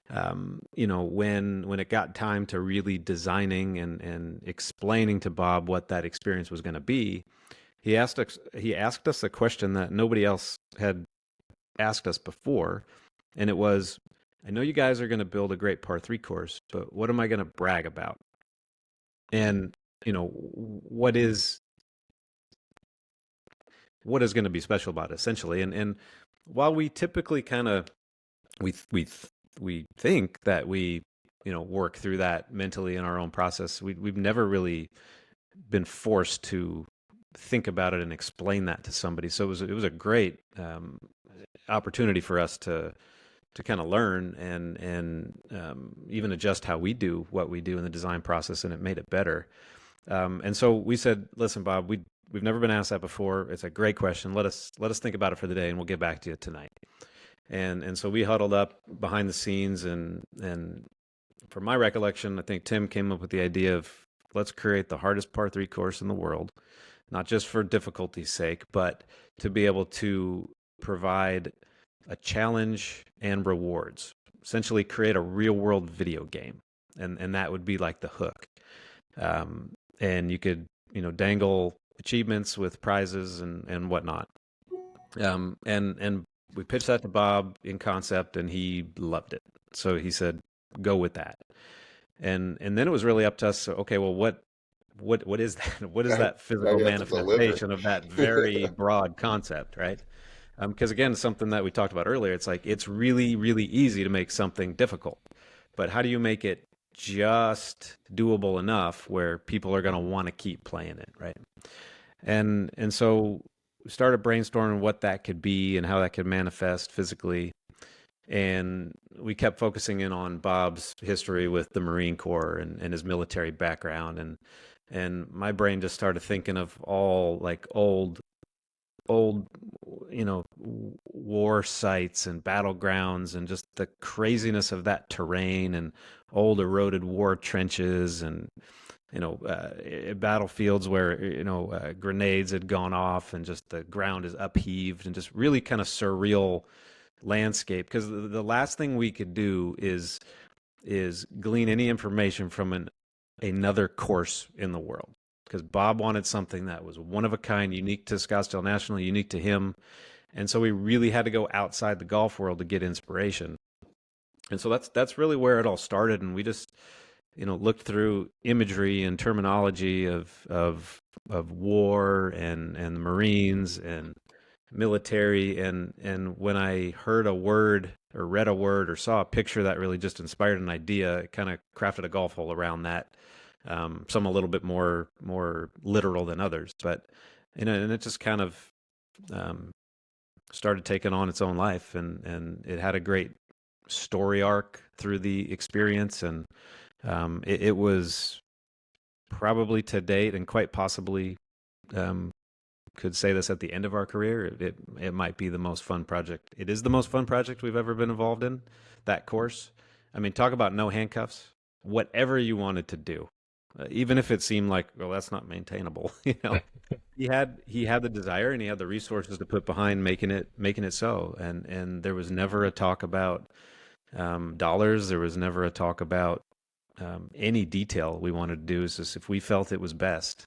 Speaker 1: when it got time to really designing and explaining to Bob what that experience was going to be, he asked us a question that nobody else had asked us before, and it was, I know you guys are going to build a great par 3 course, but what am I going to brag about? And, what is going to be special about it, essentially? And while we typically kind of, we think that we, work through that mentally in our own process, we've never really been forced to think about it and explain that to somebody. So it was a great opportunity for us to kind of learn and even adjust how we do what we do in the design process, and it made it better. And so we said, listen, Bob, we've never been asked that before. It's a great question. Let us think about it for the day, and we'll get back to you tonight. And so we huddled up behind the scenes, and from my recollection, I think Tim came up with the idea of, let's create the hardest par 3 course in the world, not just for difficulty's sake, but to be able to provide a challenge and rewards, essentially create a real world video game. And that would be like the hook. And you could, dangle achievements with prizes and whatnot. And we pitched that to Bob in concept, and he loved it. So he said, go with that. And then it was really up to us. So, okay, well, what is that? What is that
Speaker 3: Now
Speaker 1: physical
Speaker 3: you have to deliver.
Speaker 1: manifestation of that very broad concept, right? Because again, something that we talked about earlier, it's like it's really, really easy to make something difficult, but how do you make it just doable enough where people are going to want to keep playing it, right? And so we started brainstorming what that could be and how that could manifest physically. And we kept focusing in on Bob's history with the Marine Corps and his military background. And my brain just started thinking of all like old, war sites and battlegrounds and just the craziness of that terrain and old eroded war trenches and, battlefields where, grenades had gone off and just the ground is upheaved and just really kind of surreal landscape. Because the last thing we could do is glean any information from another course in the world, because Bob wanted something that was one of a kind, unique to Scottsdale National, unique to him. And so we really had to go outside the golf world to get inspiration. And so that's really where it all started. And we just, looked through imagery and terminology of war and the Marines and military. And when I heard a word or read a word or saw a picture that really just inspired an idea, it kind of crafted a golf hole around that. Some a little bit more literal than others, but and it just kind of started taking on its own life, and it had a great story arc through the experience, and it was probably to date, and quite possibly could say this at the end of our career, it might be the most fun project. It is the most fun project we've ever been involved in, that course. I mean, talk about no handcuffs, whatever you wanted to do. even if it seemed like, well, that's not maintainable. You know, he had the desire and he had the resources to put behind making it so. And there was never a talk about dollars. There was never a talk about any detail we wanted to do. Is just if we felt it was best.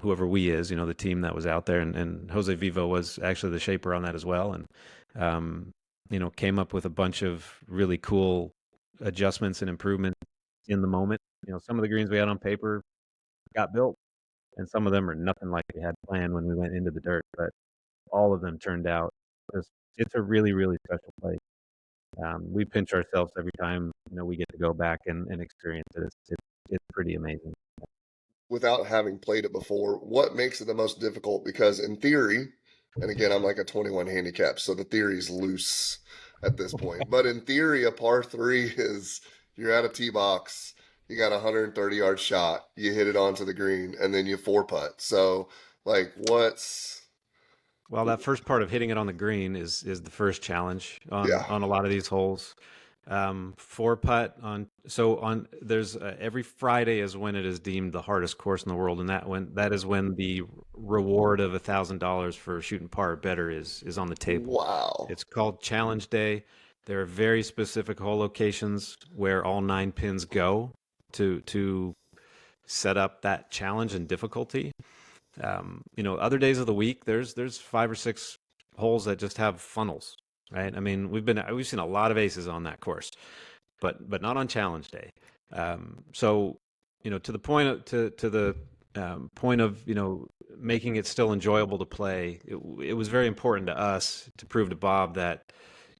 Speaker 1: Whoever we is, the team that was out there, and Jose Vivo was actually the shaper on that as well, and came up with a bunch of really cool adjustments and improvements in the moment. Some of the greens we had on paper got built, and some of them are nothing like we had planned when we went into the dirt, but all of them turned out. It's a really, really special place. We pinch ourselves every time we get to go back and experience it. It's pretty amazing.
Speaker 3: Without having played it before, what makes it the most difficult? Because in theory, and again, I'm like a 21 handicap, so the theory's loose at this point. But in theory, a par three is you're at a tee box, you got a 130-yard shot, you hit it onto the green, and then you four putt. So, like, what's
Speaker 1: Well, that first part of hitting it on the green is the first challenge
Speaker 3: yeah,
Speaker 1: on a lot of these holes. Four putt on there's every Friday is when it is deemed the hardest course in the world, and that is when the reward of $1,000 for shooting par or better is on the table.
Speaker 3: wow,
Speaker 1: It's called Challenge Day. There are very specific hole locations where all 9 pins go to set up that challenge and difficulty. Other days of the week, there's 5 or 6 holes that just have funnels, right? I mean, we've seen a lot of aces on that course, but not on Challenge Day. So, to the point to the point of making it still enjoyable to play, it was very important to us to prove to Bob that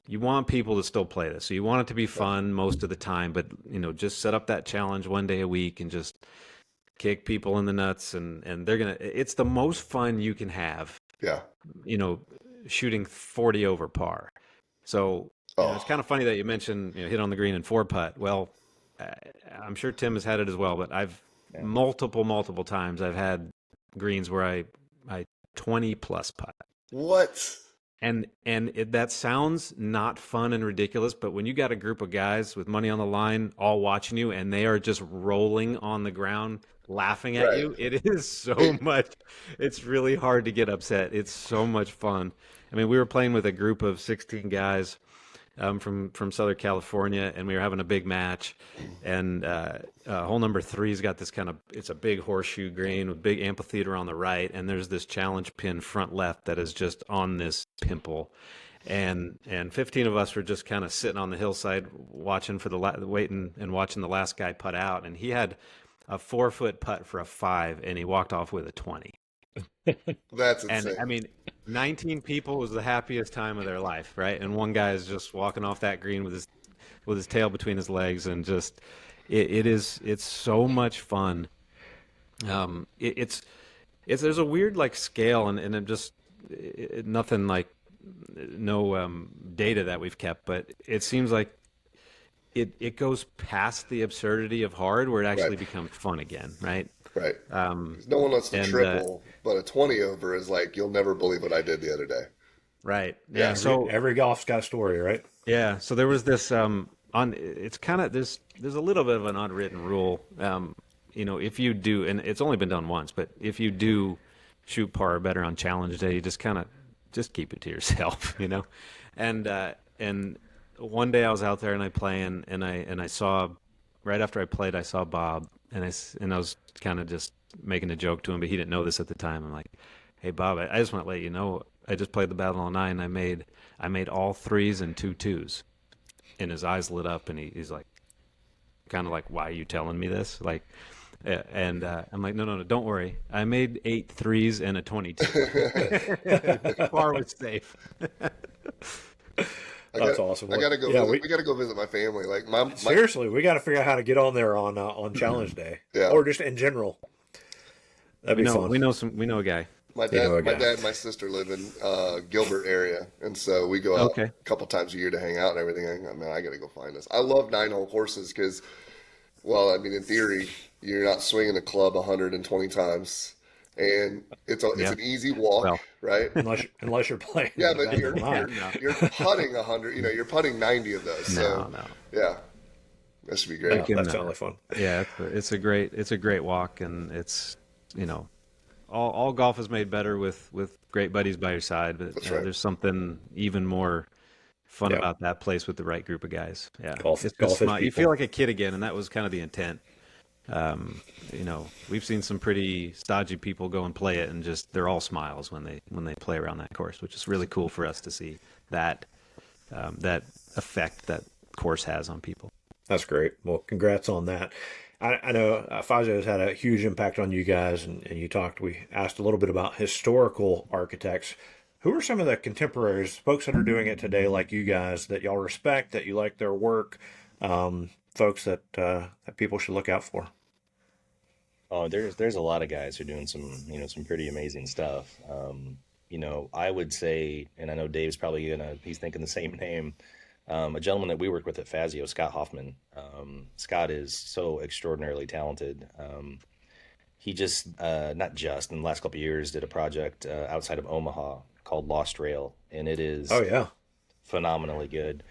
Speaker 1: you want people to still play this. So you want it to be fun most of the time, but just set up that challenge one day a week and just kick people in the nuts, and it's the most fun you can have,
Speaker 3: yeah,
Speaker 1: shooting 40 over par. So it's kind of funny that you mentioned hit on the green and four putt. Well, I'm sure Tim has had it as well, but I've multiple times I've had greens where I 20 plus putt.
Speaker 3: what?
Speaker 1: And that sounds not fun and ridiculous, but when you got a group of guys with money on the line all watching you and they are just rolling on the ground laughing at you, it is so much. It's really hard to get upset. It's so much fun. I mean, we were playing with a group of 16 guys from Southern California, and we were having a big match. And hole number 3's got this it's a big horseshoe green with big amphitheater on the right, and there's this challenge pin front left that is just on this pimple. And 15 of us were just kind of sitting on the hillside watching waiting and watching the last guy putt out, and he had a 4-foot putt for a 5, and he walked off with a 20.
Speaker 3: That's insane.
Speaker 1: And I mean, 19 people was the happiest time of their life, right? And one guy is just walking off that green with his tail between his legs, and just it's so much fun. It's there's a weird like scale, and it just nothing like no data that we've kept, but it seems like it goes past the absurdity of hard, where it actually becomes fun again, right?
Speaker 3: Right. No one wants to triple, but a 20 over is like, you'll never believe what I did the other day.
Speaker 1: Right.
Speaker 3: Yeah.
Speaker 1: So
Speaker 2: every golf's got a story, right?
Speaker 1: yeah. So there was this it's kind of there's a little bit of an unwritten rule. If you do, and it's only been done once, but if you do shoot par or better on Challenge Day, you just keep it to yourself, And one day I was out there and I playing, and I saw, right after I played, I saw Bob, and I was kind of just making a joke to him, but he didn't know this at the time. I'm like, "Hey Bob, I just want to let you know, I just played the Battle on 9. I made all 3s and 2 2s." And his eyes lit up, and he's like, kind of like, "Why are you telling me this?" Like, and I'm like, no, don't worry. I made 8 3s and a 22. Par was safe.
Speaker 2: That's awesome.
Speaker 3: I gotta go.
Speaker 2: Yeah,
Speaker 3: we gotta go visit my family. Like my
Speaker 2: seriously, we got to figure out how to get on there on Challenge Day, or just in general. That'd be fun.
Speaker 1: We know a guy.
Speaker 3: My dad and my sister live in Gilbert area, and so we go out a couple times a year to hang out and everything. I gotta go find this. I love 9-hole courses because, well, I mean, in theory, you're not swinging a club 120 times, and it's an easy walk, right?
Speaker 2: Unless you're playing.
Speaker 3: Yeah, but you're putting 100. You're putting 90 of those. So
Speaker 1: No.
Speaker 3: yeah. That should be
Speaker 1: You
Speaker 3: great.
Speaker 2: Yeah,
Speaker 1: can,
Speaker 2: that sounds like fun.
Speaker 1: yeah, it's a great walk, and it's, you know, all golf is made better with great buddies by your side, but
Speaker 3: That's right.
Speaker 1: there's something even more fun
Speaker 2: Yeah,
Speaker 1: about that place with the right group of guys. Yeah, it's just
Speaker 2: golf is
Speaker 1: smile. You feel
Speaker 2: people.
Speaker 1: like a kid again, and that was kind of the intent. You know, we've seen some pretty stodgy people go and play it, and just they're all smiles when they play around that course, which is really cool for us to see that that effect that course has on people.
Speaker 2: That's great. Well, congrats on that. I know Fazio has had a huge impact on you guys, and we asked a little bit about historical architects. Who are some of the contemporaries, folks that are doing it today, like you guys, that y'all respect, that you like their work, folks that people should look out for?
Speaker 4: Oh, there's a lot of guys who are doing some, some pretty amazing stuff. I would say, and I know Dave's probably he's thinking the same name. A gentleman that we work with at Fazio, Scott Hoffman. Scott is so extraordinarily talented. He just, not just in the last couple of years, did a project outside of Omaha called Lost Rail, and it
Speaker 2: Oh
Speaker 4: is
Speaker 2: yeah,
Speaker 4: phenomenally good.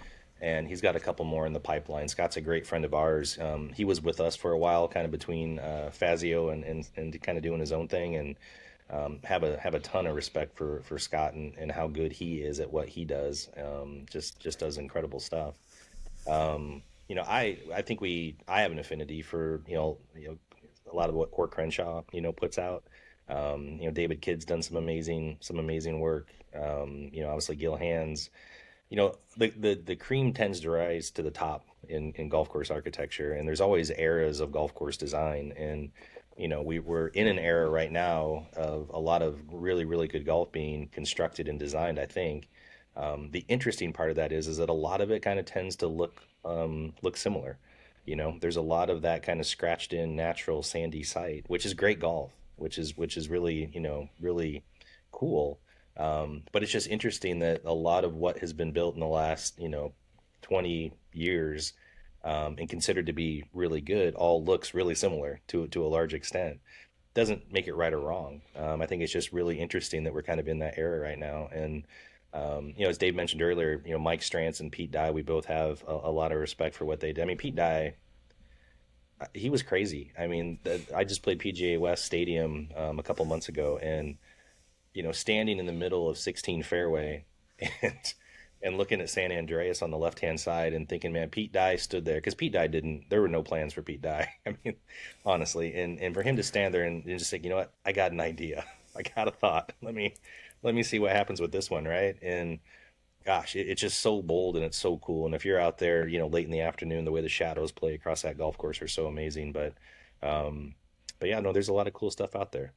Speaker 4: And he's got a couple more in the pipeline. Scott's a great friend of ours. He was with us for a while, kind of between Fazio and kind of doing his own thing, and have a ton of respect for Scott and how good he is at what he does. Just does incredible stuff. I think I have an affinity for a lot of what Court Crenshaw puts out. David Kidd's done some amazing work. Obviously Gil Hands. The cream tends to rise to the top in golf course architecture, and there's always eras of golf course design. And we're in an era right now of a lot of really, really good golf being constructed and designed, I think. The interesting part of that is that a lot of it kind of tends to look similar. There's a lot of that kind of scratched in natural sandy site, which is great golf, which is really, really cool. But it's just interesting that a lot of what has been built in the last, 20 years, and considered to be really good all looks really similar to a large extent. Doesn't make it right or wrong. I think it's just really interesting that we're kind of in that era right now. And as Dave mentioned earlier, Mike Strantz and Pete Dye, we both have a lot of respect for what they did. I mean, Pete Dye, he was crazy. I mean, I just played PGA West Stadium a couple months ago, and standing in the middle of 16 fairway and looking at San Andreas on the left hand side and thinking, man, Pete Dye stood there, because Pete Dye didn't. There were no plans for Pete Dye. I mean, honestly, and for him to stand there and just say, you know what, I got an idea, I got a thought. Let me see what happens with this one, right? And gosh, it's just so bold and it's so cool. And if you're out there, late in the afternoon, the way the shadows play across that golf course are so amazing. But yeah, no, there's a lot of cool stuff out there.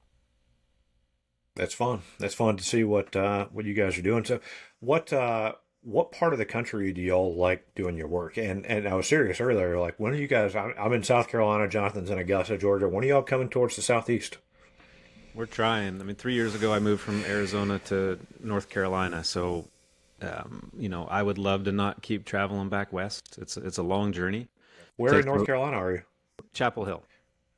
Speaker 2: that's fun. That's fun to see what you guys are doing. So, what part of the country do y'all like doing your work? And I was serious earlier. Like, when are you guys? I'm in South Carolina. Jonathan's in Augusta, Georgia. When are y'all coming towards the southeast?
Speaker 1: We're trying. I mean, 3 years ago, I moved from Arizona to North Carolina. So, I would love to not keep traveling back west. It's a long journey.
Speaker 2: Where in
Speaker 1: Takes
Speaker 2: North Carolina are you?
Speaker 1: Chapel Hill.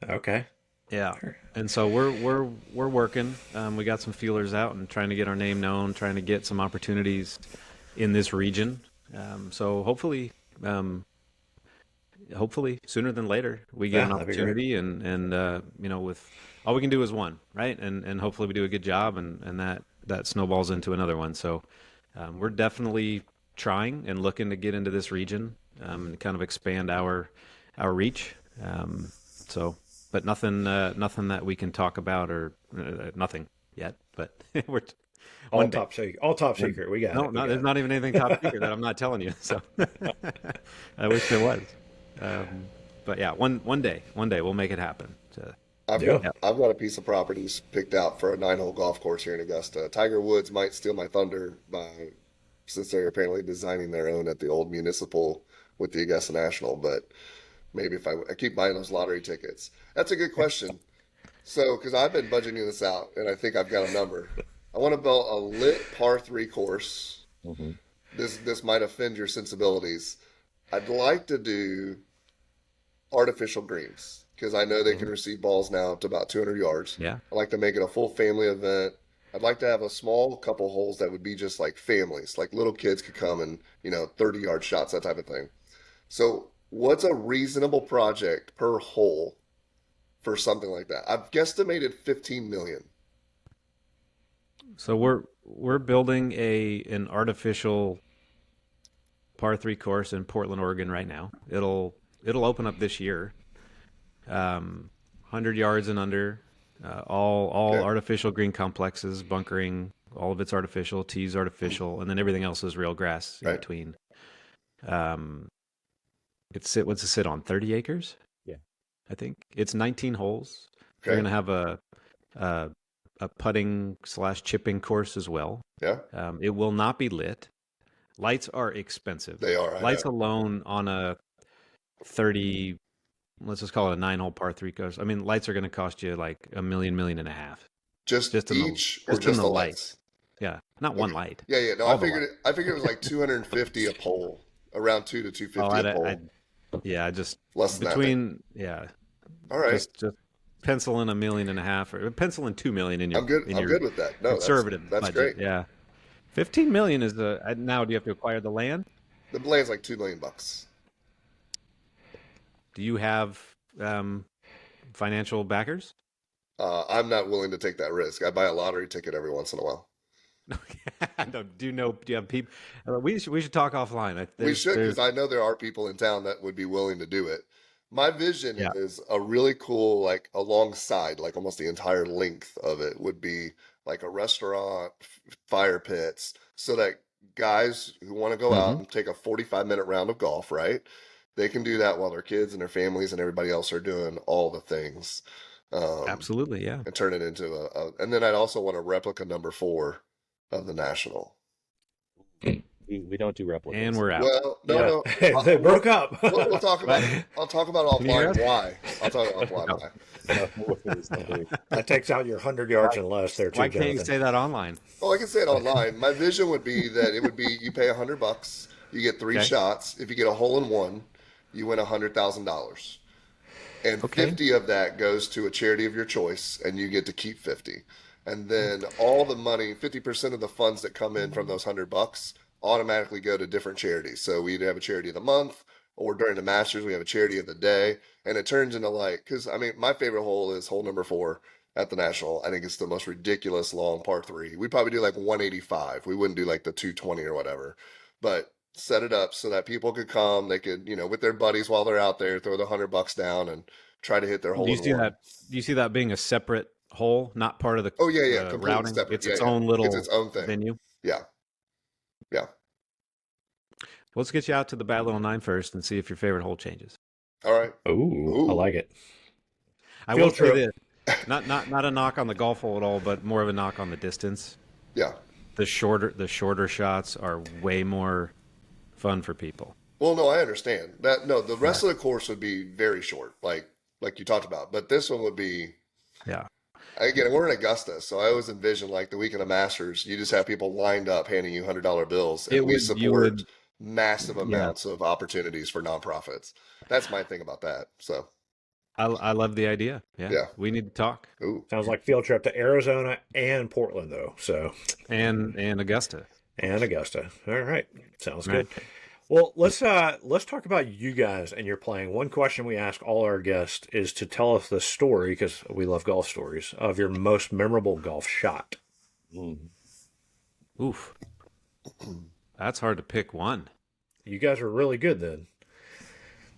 Speaker 2: Okay.
Speaker 1: Yeah. And so we're working. We got some feelers out and trying to get our name known, trying to get some opportunities in this region. So hopefully sooner than later we get
Speaker 2: Yeah,
Speaker 1: an
Speaker 2: that'd be great.
Speaker 1: opportunity, and with all we can do is one, right? And hopefully we do a good job, and that snowballs into another one. So we're definitely trying and looking to get into this region, and kind of expand our reach. So, but nothing that we can talk about, or nothing yet. But we're one day.
Speaker 2: All top secret. We got
Speaker 1: No,
Speaker 2: it. We
Speaker 1: no,
Speaker 2: got
Speaker 1: there's
Speaker 2: it.
Speaker 1: not even anything top secret that I'm not telling you. So I wish there was. But yeah, one day we'll make it happen. So,
Speaker 3: I've
Speaker 2: Yeah.
Speaker 3: got I've got a piece of properties picked out for a 9-hole golf course here in Augusta. Tiger Woods might steal my thunder since they're apparently designing their own at the old municipal with the Augusta National. But maybe if I keep buying those lottery tickets. That's a good question. So, because I've been budgeting this out, and I think I've got a number. I want to build a lit par three course.
Speaker 4: Hmm.
Speaker 3: This might offend your sensibilities. I'd like to do artificial greens because I know they can receive balls now up to about 200 yards.
Speaker 1: yeah,
Speaker 3: I'd like to make it a full family event. I'd like to have a small couple holes that would be just like families, like little kids could come and 30-yard shots, that type of thing. So What's a reasonable project per hole for something like that? I've guesstimated 15 million.
Speaker 1: So we're building an artificial par three course in Portland, Oregon right now. It'll open up this year. 100 yards and under, all
Speaker 3: Okay.
Speaker 1: artificial green complexes, bunkering, all of it's artificial, tees artificial, and then everything else is real grass in
Speaker 3: Right.
Speaker 1: between. Um, what's it sit on? 30 acres?
Speaker 4: Yeah.
Speaker 1: I think it's 19 holes. They're
Speaker 3: Okay.
Speaker 1: gonna have a a putting slash chipping course as well.
Speaker 3: Yeah.
Speaker 1: It will not be lit. Lights are expensive.
Speaker 3: They are. I know.
Speaker 1: Lights alone on a 30, let's just call it a 9 hole par three course. I mean, lights are going to cost you like a million, million and a half.
Speaker 3: Just
Speaker 1: Just in the
Speaker 3: each or
Speaker 1: just in
Speaker 3: just
Speaker 1: the
Speaker 3: the
Speaker 1: lights.
Speaker 3: lights?
Speaker 1: Yeah, not one light.
Speaker 3: Yeah, yeah. No,
Speaker 1: All the lights.
Speaker 3: I figured it was like 250 a pole, around 2 to
Speaker 1: Oh,
Speaker 3: 250 a pole.
Speaker 1: yeah, just
Speaker 3: Less than that,
Speaker 1: between, yeah,
Speaker 3: all right.
Speaker 1: just pencil in a million and a half or pencil in 2 million in
Speaker 3: I'm good.
Speaker 1: in
Speaker 3: I'm
Speaker 1: your
Speaker 3: good with that. No,
Speaker 1: conservative
Speaker 3: that's
Speaker 1: budget.
Speaker 3: great.
Speaker 1: Yeah. 15 million is now do you have to acquire the land?
Speaker 3: The land's like 2 million bucks.
Speaker 1: Do you have financial backers?
Speaker 3: I'm not willing to take that risk. I buy a lottery ticket every once in a while.
Speaker 1: No, do you have people? We should talk offline.
Speaker 3: We should,
Speaker 1: There's
Speaker 3: because I know there are people in town that would be willing to do it. My vision
Speaker 1: yeah.
Speaker 3: is a really cool, like alongside, like almost the entire length of it would be like a restaurant, fire pits, so that guys who want to go out
Speaker 1: Hmm.
Speaker 3: and take a 45-minute round of golf, right? They can do that while their kids and their families and everybody else are doing all the things. Um,
Speaker 1: Absolutely, yeah.
Speaker 3: and turn it into and then I'd also want a replica number 4 of the National.
Speaker 4: We don't do replicas.
Speaker 1: And we're out.
Speaker 3: Well, no,
Speaker 2: Yeah.
Speaker 3: no.
Speaker 2: They broke up.
Speaker 3: We'll talk about it. I'll talk about
Speaker 1: Can you hear
Speaker 3: offline
Speaker 1: us?
Speaker 3: why. I'll talk offline
Speaker 1: No.
Speaker 3: why.
Speaker 4: No, please, no, please.
Speaker 2: That takes out your 100 yards and less there too,
Speaker 1: Why can't you
Speaker 2: Jonathan.
Speaker 1: say that online?
Speaker 3: Oh, I can say it online. My vision would be that it would be you pay $100, you get 3
Speaker 1: Okay.
Speaker 3: shots. If you get a hole in one, you win $100,000, and
Speaker 1: Okay.
Speaker 3: 50 of that goes to a charity of your choice, and you get to keep 50. And then all the money, 50% of the funds that come in from those $100 automatically go to different charities. So we either have a charity of the month, or during the Masters we have a charity of the day, and it turns into like, because I mean, my favorite hole is hole number 4 at the National. I think it's the most ridiculous long par 3. We'd probably do like 185. We wouldn't do like the 220 or whatever, but set it up so that people could come. They could, with their buddies while they're out there, throw the $100 down and try to hit their
Speaker 1: Do
Speaker 3: hole
Speaker 1: you
Speaker 3: in
Speaker 1: see
Speaker 3: one.
Speaker 1: that? Do you see that being a separate hole, not part of the
Speaker 3: Oh yeah, yeah, completely
Speaker 1: routing?
Speaker 3: separate.
Speaker 1: It's
Speaker 3: Yeah,
Speaker 1: its
Speaker 3: yeah.
Speaker 1: own
Speaker 3: It's
Speaker 1: little
Speaker 3: its own thing.
Speaker 1: venue.
Speaker 3: Yeah, yeah.
Speaker 1: Let's get you out to the Bad Little Nine first and see if your favorite hole changes.
Speaker 3: All right.
Speaker 2: Ooh, I
Speaker 3: Ooh.
Speaker 2: like it.
Speaker 1: I
Speaker 2: Field
Speaker 1: will say
Speaker 2: trip.
Speaker 1: this: not a knock on the golf hole at all, but more of a knock on the distance.
Speaker 3: Yeah.
Speaker 1: The shorter shots are way more fun for people.
Speaker 3: Well, no, I understand that. No, the rest of the course would be very short, like you talked about. But this one would be,
Speaker 1: Yeah.
Speaker 3: again, we're in Augusta, so I always envision like the weekend of Masters. You just have people lined up handing you $100 bills, and we
Speaker 1: You
Speaker 3: support
Speaker 1: would,
Speaker 3: massive
Speaker 1: yeah.
Speaker 3: amounts of opportunities for nonprofits. That's my thing about that. So,
Speaker 1: I love the idea. Yeah.
Speaker 3: Yeah.
Speaker 1: We need to talk.
Speaker 3: ooh,
Speaker 2: Sounds like field trip to Arizona and Portland though. So
Speaker 1: And Augusta.
Speaker 2: and Augusta. All right, sounds
Speaker 1: Right.
Speaker 2: good. Well, let's talk about you guys and your playing. One question we ask all our guests is to tell us the story, because we love golf stories, of your most memorable golf shot.
Speaker 4: Mm.
Speaker 1: Oof. That's hard to pick one.
Speaker 2: You guys are really good then.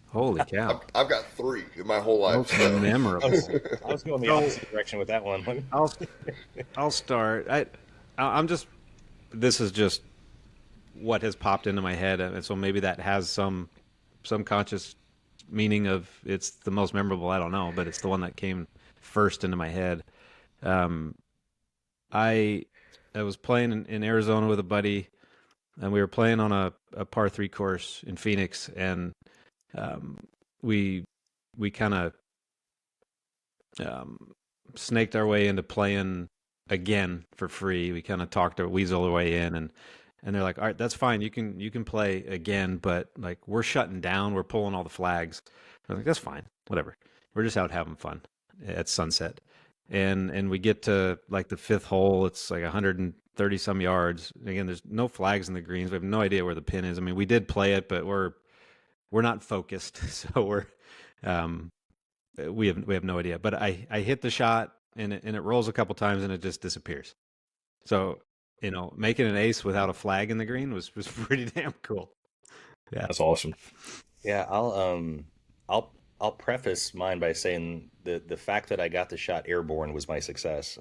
Speaker 1: Holy cow.
Speaker 3: I've got 3 in my whole life.
Speaker 1: Most
Speaker 3: So.
Speaker 1: memorable.
Speaker 4: I was going the opposite direction with that one.
Speaker 1: I'll start. I'm just. This is just what has popped into my head, and so maybe that has some conscious meaning of it's the most memorable. I don't know, but it's the one that came first into my head. I was playing in Arizona with a buddy, and we were playing on a par 3 course in Phoenix, and we kind of snaked our way into playing again for free. We kind of talked to weasel our way in, and they're like, all right, that's fine. You can play again, but like we're shutting down. We're pulling all the flags. I'm like, that's fine. Whatever. We're just out having fun at sunset. And we get to like the 5th hole. It's like 130 some yards. Again, there's no flags in the greens. We have no idea where the pin is. I mean, we did play it, but we're we're not focused, so we have no idea. But I hit the shot and it rolls a couple times and it just disappears. So, making an ace without a flag in the green was pretty damn cool. Yeah.
Speaker 2: That's awesome.
Speaker 4: Yeah, I'll preface mine by saying the fact that I got the shot airborne was my success.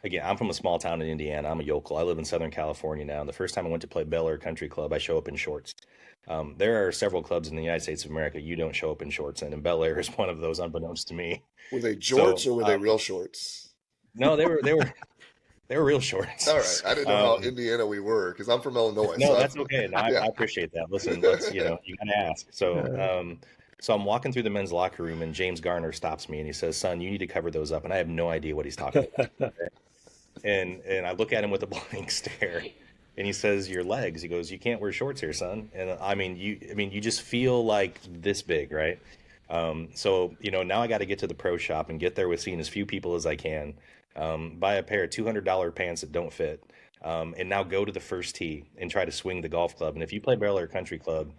Speaker 4: Again, I'm from a small town in Indiana. I'm a yokel. I live in Southern California now. And the first time I went to play Bel Air Country Club, I show up in shorts. There are several clubs in the United States of America you don't show up in shorts in, and Bel Air is one of those, unbeknownst to me.
Speaker 3: Were they jorts
Speaker 4: So,
Speaker 3: or were they real shorts?
Speaker 4: No, they were real shorts.
Speaker 3: All right, I didn't know how Indiana we were because I'm from Illinois.
Speaker 4: No,
Speaker 3: So
Speaker 4: that's okay. No,
Speaker 3: yeah.
Speaker 4: I appreciate that. Listen, you gotta ask. So I'm walking through the men's locker room, and James Garner stops me and he says, "Son, you need to cover those up." And I have no idea what he's talking about. And I look at him with a blank stare, and he says, "Your legs." He goes, "You can't wear shorts here, son." And you just feel like this big, right? So now I got to get to the pro shop and get there with seeing as few people as I can. Buy a pair of $200 pants that don't fit, and now go to the first tee and try to swing the golf club. And if you play Bel Air Country Club,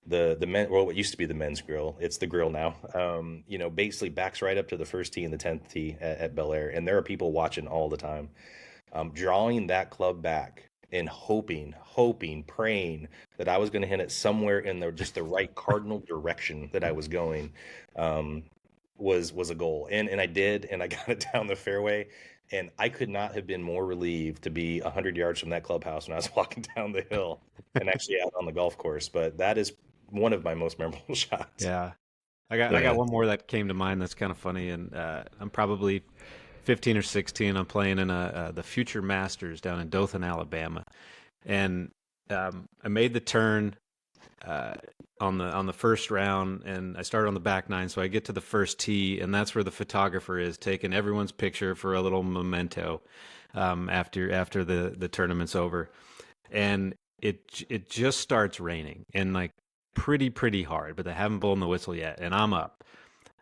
Speaker 4: the men, well, what used to be the men's grill, it's the grill now. Basically backs right up to the first tee and the 10th tee at Bel Air, and there are people watching all the time. Drawing that club back and hoping, praying that I was going to hit it somewhere in the right cardinal direction that I was going, was a goal. And I did, and I got it down the fairway. And I could not have been more relieved to be 100 yards from that clubhouse when I was walking down the hill and actually out on the golf course. But that is one of my most memorable shots.
Speaker 1: Yeah. I got one more that came to mind that's kind of funny, and I'm probably 15 or 16. I'm playing in the Future Masters down in Dothan, Alabama, and I made the turn on the first round, and I started on the back nine, so I get to the first tee, and that's where the photographer is taking everyone's picture for a little memento after the tournament's over, and it just starts raining, and like pretty hard, but they haven't blown the whistle yet, and I'm up,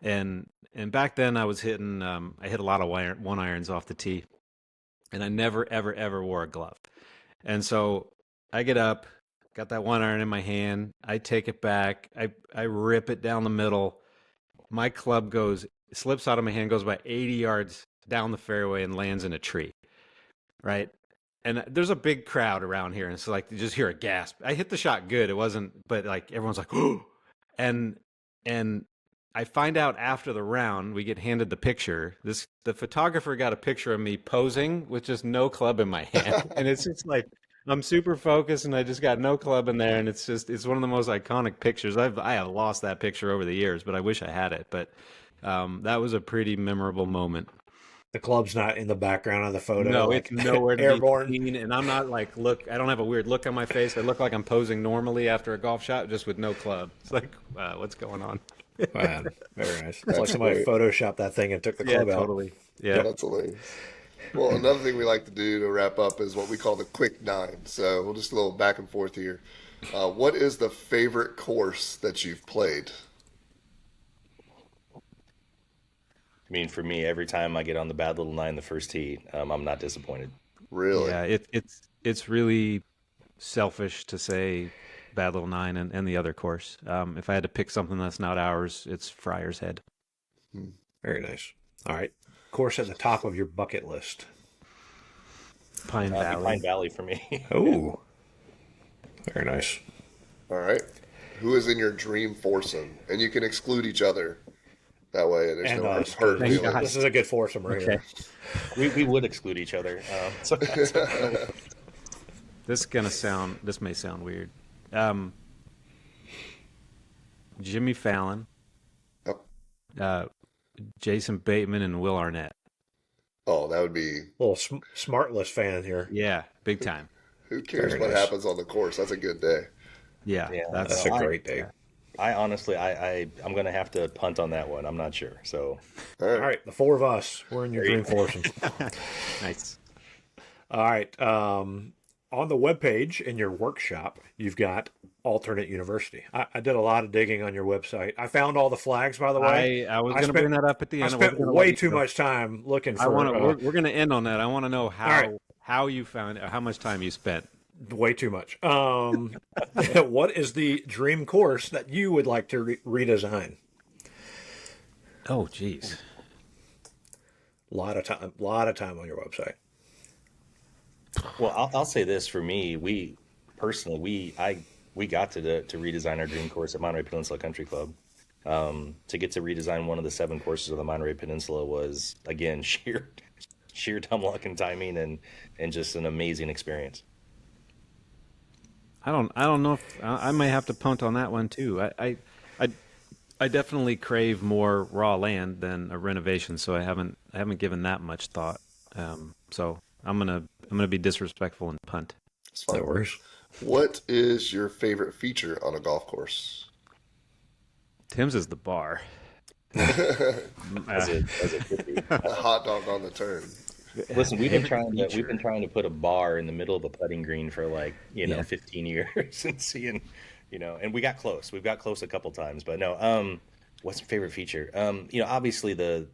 Speaker 1: and back then I was hitting I hit a lot of one irons off the tee, and I never ever wore a glove, and so I get up, got that one iron in my hand, I take it back, I rip it down the middle, my club slips out of my hand, goes about 80 yards down the fairway and lands in a tree, right? And there's a big crowd around here, and it's like you just hear a gasp. I hit the shot good. It wasn't, but like everyone's like, "Oh!" And I find out after the round, we get handed the picture. The photographer got a picture of me posing with just no club in my hand, and it's just like I'm super focused, and I just got no club in there, and it's one of the most iconic pictures. I have lost that picture over the years, but I wish I had it. But that was a pretty memorable moment.
Speaker 2: The club's not in the background of the photo.
Speaker 1: No,
Speaker 2: like,
Speaker 1: it's nowhere to
Speaker 2: airborne.
Speaker 1: be seen, and I'm not like, I don't have a weird look on my face. I look like I'm posing normally after a golf shot, just with no club. It's like, what's going on?
Speaker 2: Man, very nice. It's like somebody photoshopped that thing and took the club out.
Speaker 1: Totally. Yeah,
Speaker 3: That's hilarious. Well, another thing we like to do to wrap up is what we call the quick nine. So we'll just a little back and forth here. What is the favorite course that you've played?
Speaker 4: I mean, for me, every time I get on the bad little nine, the first tee, I'm not disappointed.
Speaker 3: Really?
Speaker 1: yeah. It's really selfish to say Bad Little Nine and the other course. If I had to pick something that's not ours, it's Friar's Head.
Speaker 2: Very nice. All right. Course at the top of your bucket list.
Speaker 1: Pine Valley.
Speaker 4: Pine Valley for me.
Speaker 2: Oh, very nice.
Speaker 3: All right. Who is in your dream foursome? And you can exclude each other. That way there's
Speaker 2: And
Speaker 3: no
Speaker 2: us.
Speaker 3: hurt
Speaker 1: Thank
Speaker 3: feelings.
Speaker 1: God.
Speaker 2: This is a good foursome right here.
Speaker 4: We would exclude each other. So that's
Speaker 1: This may sound weird. Jimmy Fallon,
Speaker 3: Yep.
Speaker 1: Jason Bateman, and Will Arnett.
Speaker 3: Oh, that would be.
Speaker 2: Little smart list fan here.
Speaker 1: Yeah, big time.
Speaker 3: Who cares
Speaker 2: Very
Speaker 3: what
Speaker 2: nice.
Speaker 3: happens on the course? That's a good day.
Speaker 1: Yeah,
Speaker 4: Yeah,
Speaker 2: That's a great day.
Speaker 4: I honestly, I'm going to have to punt on that one. I'm not sure. So
Speaker 3: All
Speaker 2: All
Speaker 3: right.
Speaker 2: right, the four of us. We're in your dream foursome.
Speaker 1: nice.
Speaker 2: All right. On the webpage in your workshop, you've got Alternate University. I did a lot of digging on your website. I found all the flags, by the way.
Speaker 1: I was going to bring that up at the
Speaker 2: I
Speaker 1: end.
Speaker 2: spent way too much time looking for.
Speaker 1: We're going to end on that. I want to know
Speaker 2: right.
Speaker 1: how you found how much time you spent
Speaker 2: Way too much. What is the dream course that you would like to redesign?
Speaker 1: Oh, geez.
Speaker 2: A lot of time on your website.
Speaker 4: Well, I'll say this for me. We personally, we got to redesign our dream course at Monterey Peninsula Country Club. To get to redesign one of the 7 courses of the Monterey Peninsula was again sheer dumb luck and timing and just an amazing experience.
Speaker 1: I don't know if I may have to punt on that one too. I I definitely crave more raw land than a renovation, so I haven't given that much thought. So I'm gonna be disrespectful and punt.
Speaker 3: It's
Speaker 2: No
Speaker 3: fine.
Speaker 2: worries.
Speaker 3: What is your favorite feature on a golf course?
Speaker 1: Tim's is the bar.
Speaker 4: As
Speaker 1: Uh,
Speaker 4: it could be.
Speaker 3: A hot dog on the turn.
Speaker 4: Listen,
Speaker 1: favorite
Speaker 4: we've been
Speaker 1: feature.
Speaker 4: trying to put a bar in the middle of a putting green for like,
Speaker 1: Yeah.
Speaker 4: 15 years and seeing, and we got close. We've got close a couple times, but no, what's my favorite feature? Obviously the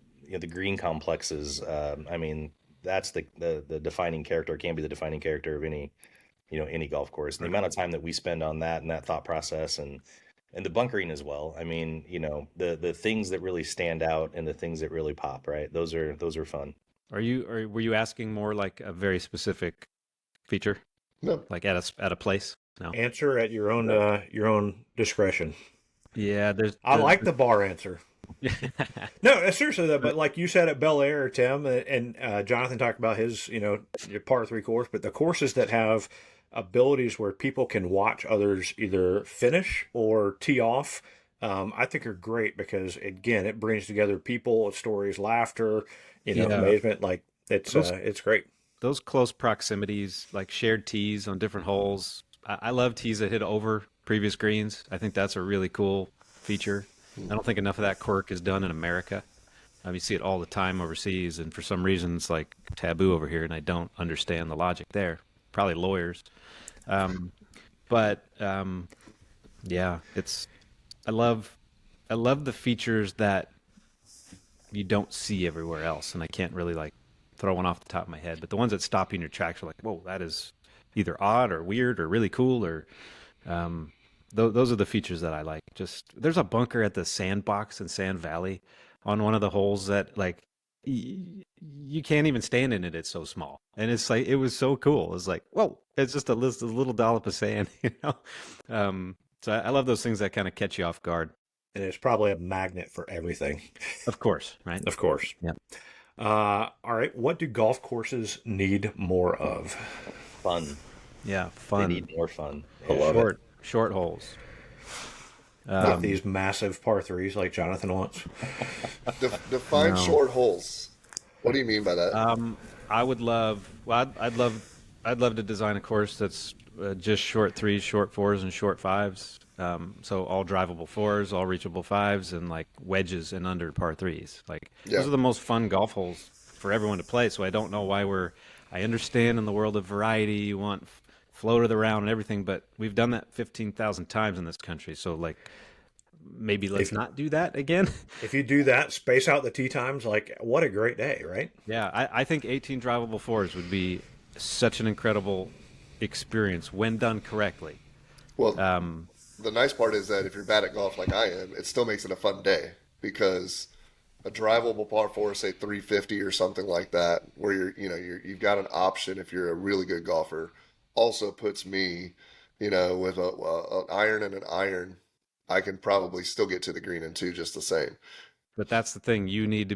Speaker 4: green complexes, I mean, that's the defining character, can be the defining character of any golf course. And the amount of time that we spend on that and that thought process and the bunkering as well. I mean, the things that really stand out and the things that really pop, right? Those are fun.
Speaker 1: Were you asking more like a very specific feature,
Speaker 3: No.
Speaker 1: like at a place? No.
Speaker 2: Answer at your own discretion.
Speaker 1: Yeah,
Speaker 2: I like the bar answer. No, seriously though, but like you said at Bel Air, Tim, and Jonathan talked about his, your par 3 course, but the courses that have abilities where people can watch others either finish or tee off, I think are great because again, it brings together people, stories, laughter,
Speaker 1: yeah.
Speaker 2: amazement. Like
Speaker 1: Those
Speaker 2: it's great.
Speaker 1: those close proximities, like shared tees on different holes. I love tees that hit over previous greens. I think that's a really cool feature. I don't think enough of that quirk is done in America. You see it all the time overseas, and for some reason it's like taboo over here, and I don't understand the logic there. Probably lawyers. Um, but yeah, I love I love the features that you don't see everywhere else, and I can't really like throw one off the top of my head. But the ones that stop you in your tracks are like, whoa, that is either odd or weird or really cool or um, those are the features that I like. Just there's a bunker at the Sandbox in Sand Valley on one of the holes that like you can't even stand in it. It's so small, and it's like it was so cool. It's like whoa, it's just a little dollop of sand, you know. So I love those things that kind of catch you off guard.
Speaker 2: And it's probably a magnet for everything.
Speaker 1: Of course, right?
Speaker 2: Of course.
Speaker 1: Yeah.
Speaker 2: All right. What do golf courses need more of?
Speaker 4: Fun.
Speaker 1: Yeah,
Speaker 4: They
Speaker 1: fun.
Speaker 4: need more fun.
Speaker 3: I
Speaker 4: Yeah.
Speaker 3: love it.
Speaker 1: Short holes.
Speaker 2: Not
Speaker 1: Um,
Speaker 2: these massive par 3s like Jonathan wants.
Speaker 3: Define
Speaker 1: no.
Speaker 3: short holes. What do you mean by that?
Speaker 1: I would love. Well, I'd love to design a course that's just short threes, short fours, and short fives. So all drivable fours, all reachable fives, and like wedges and under par threes. Like
Speaker 3: Yeah.
Speaker 1: those are the most fun golf holes for everyone to play. So I don't know why I understand in the world of variety, you want flow to the round and everything, but we've done that 15,000 times in this country. So like maybe let's
Speaker 2: If
Speaker 1: not do that again.
Speaker 2: if you do that, space out the tee times, like what a great day, right?
Speaker 1: Yeah, I think 18 drivable fours would be such an incredible experience when done correctly.
Speaker 3: Well,
Speaker 1: Um,
Speaker 3: the nice part is that if you're bad at golf like I am, it still makes it a fun day because a drivable par four, say 350 or something like that, where you've got an option if you're a really good golfer, also puts me, with an iron and an iron, I can probably still get to the green in two just the same.
Speaker 1: but that's the thing. You need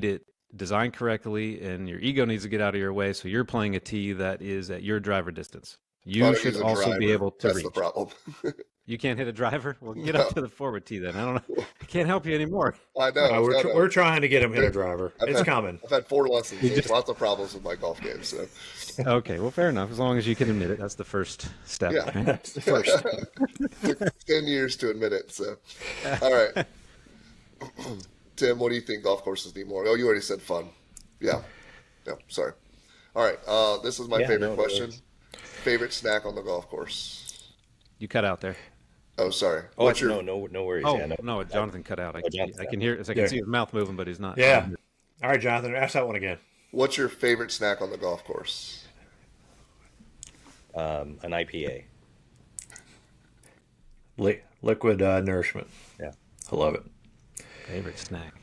Speaker 1: it designed correctly, and your ego needs to get out of your way. So you're playing a tee that is at your driver distance.
Speaker 3: I
Speaker 1: You
Speaker 3: don't
Speaker 1: should
Speaker 3: use a
Speaker 1: also be
Speaker 3: driver.
Speaker 1: able to
Speaker 3: That's the
Speaker 1: reach.
Speaker 3: problem.
Speaker 1: You can't hit a driver? Well, get
Speaker 3: No,
Speaker 1: up to the forward tee then. I don't know. I can't help you anymore.
Speaker 3: I know.
Speaker 2: Uh, we're
Speaker 3: I
Speaker 2: tr-
Speaker 3: know.
Speaker 2: we're trying to get him hit a driver.
Speaker 3: I've
Speaker 2: It's
Speaker 3: had
Speaker 2: coming.
Speaker 3: I've had 4 lessons.
Speaker 1: You
Speaker 3: There's
Speaker 1: just
Speaker 3: lots of problems with my golf game. So
Speaker 1: okay. Well, fair enough. As long as you can admit it, that's the first step,
Speaker 3: yeah,
Speaker 1: right?
Speaker 2: That's the first.
Speaker 3: took 10 years to admit it. So all right, Tim, what do you think golf courses need more? Oh, you already said fun. Yeah, yeah. Sorry. All right. This is my
Speaker 4: Yeah,
Speaker 3: favorite
Speaker 4: no
Speaker 3: question.
Speaker 4: worries.
Speaker 3: Favorite snack on the golf course?
Speaker 1: You cut out there.
Speaker 3: Oh, sorry.
Speaker 4: Oh,
Speaker 3: What's your
Speaker 4: no worries.
Speaker 1: Oh
Speaker 4: Yeah, no.
Speaker 1: no, Jonathan cut out.
Speaker 4: Oh, John's
Speaker 1: I can hear. I can
Speaker 2: Yeah.
Speaker 1: see his mouth moving, but he's not.
Speaker 2: Yeah. All right, Jonathan, ask that one again.
Speaker 3: What's your favorite snack on the golf course?
Speaker 4: an IPA.
Speaker 2: Liquid nourishment.
Speaker 4: Yeah.
Speaker 2: I love it.
Speaker 1: Favorite snack.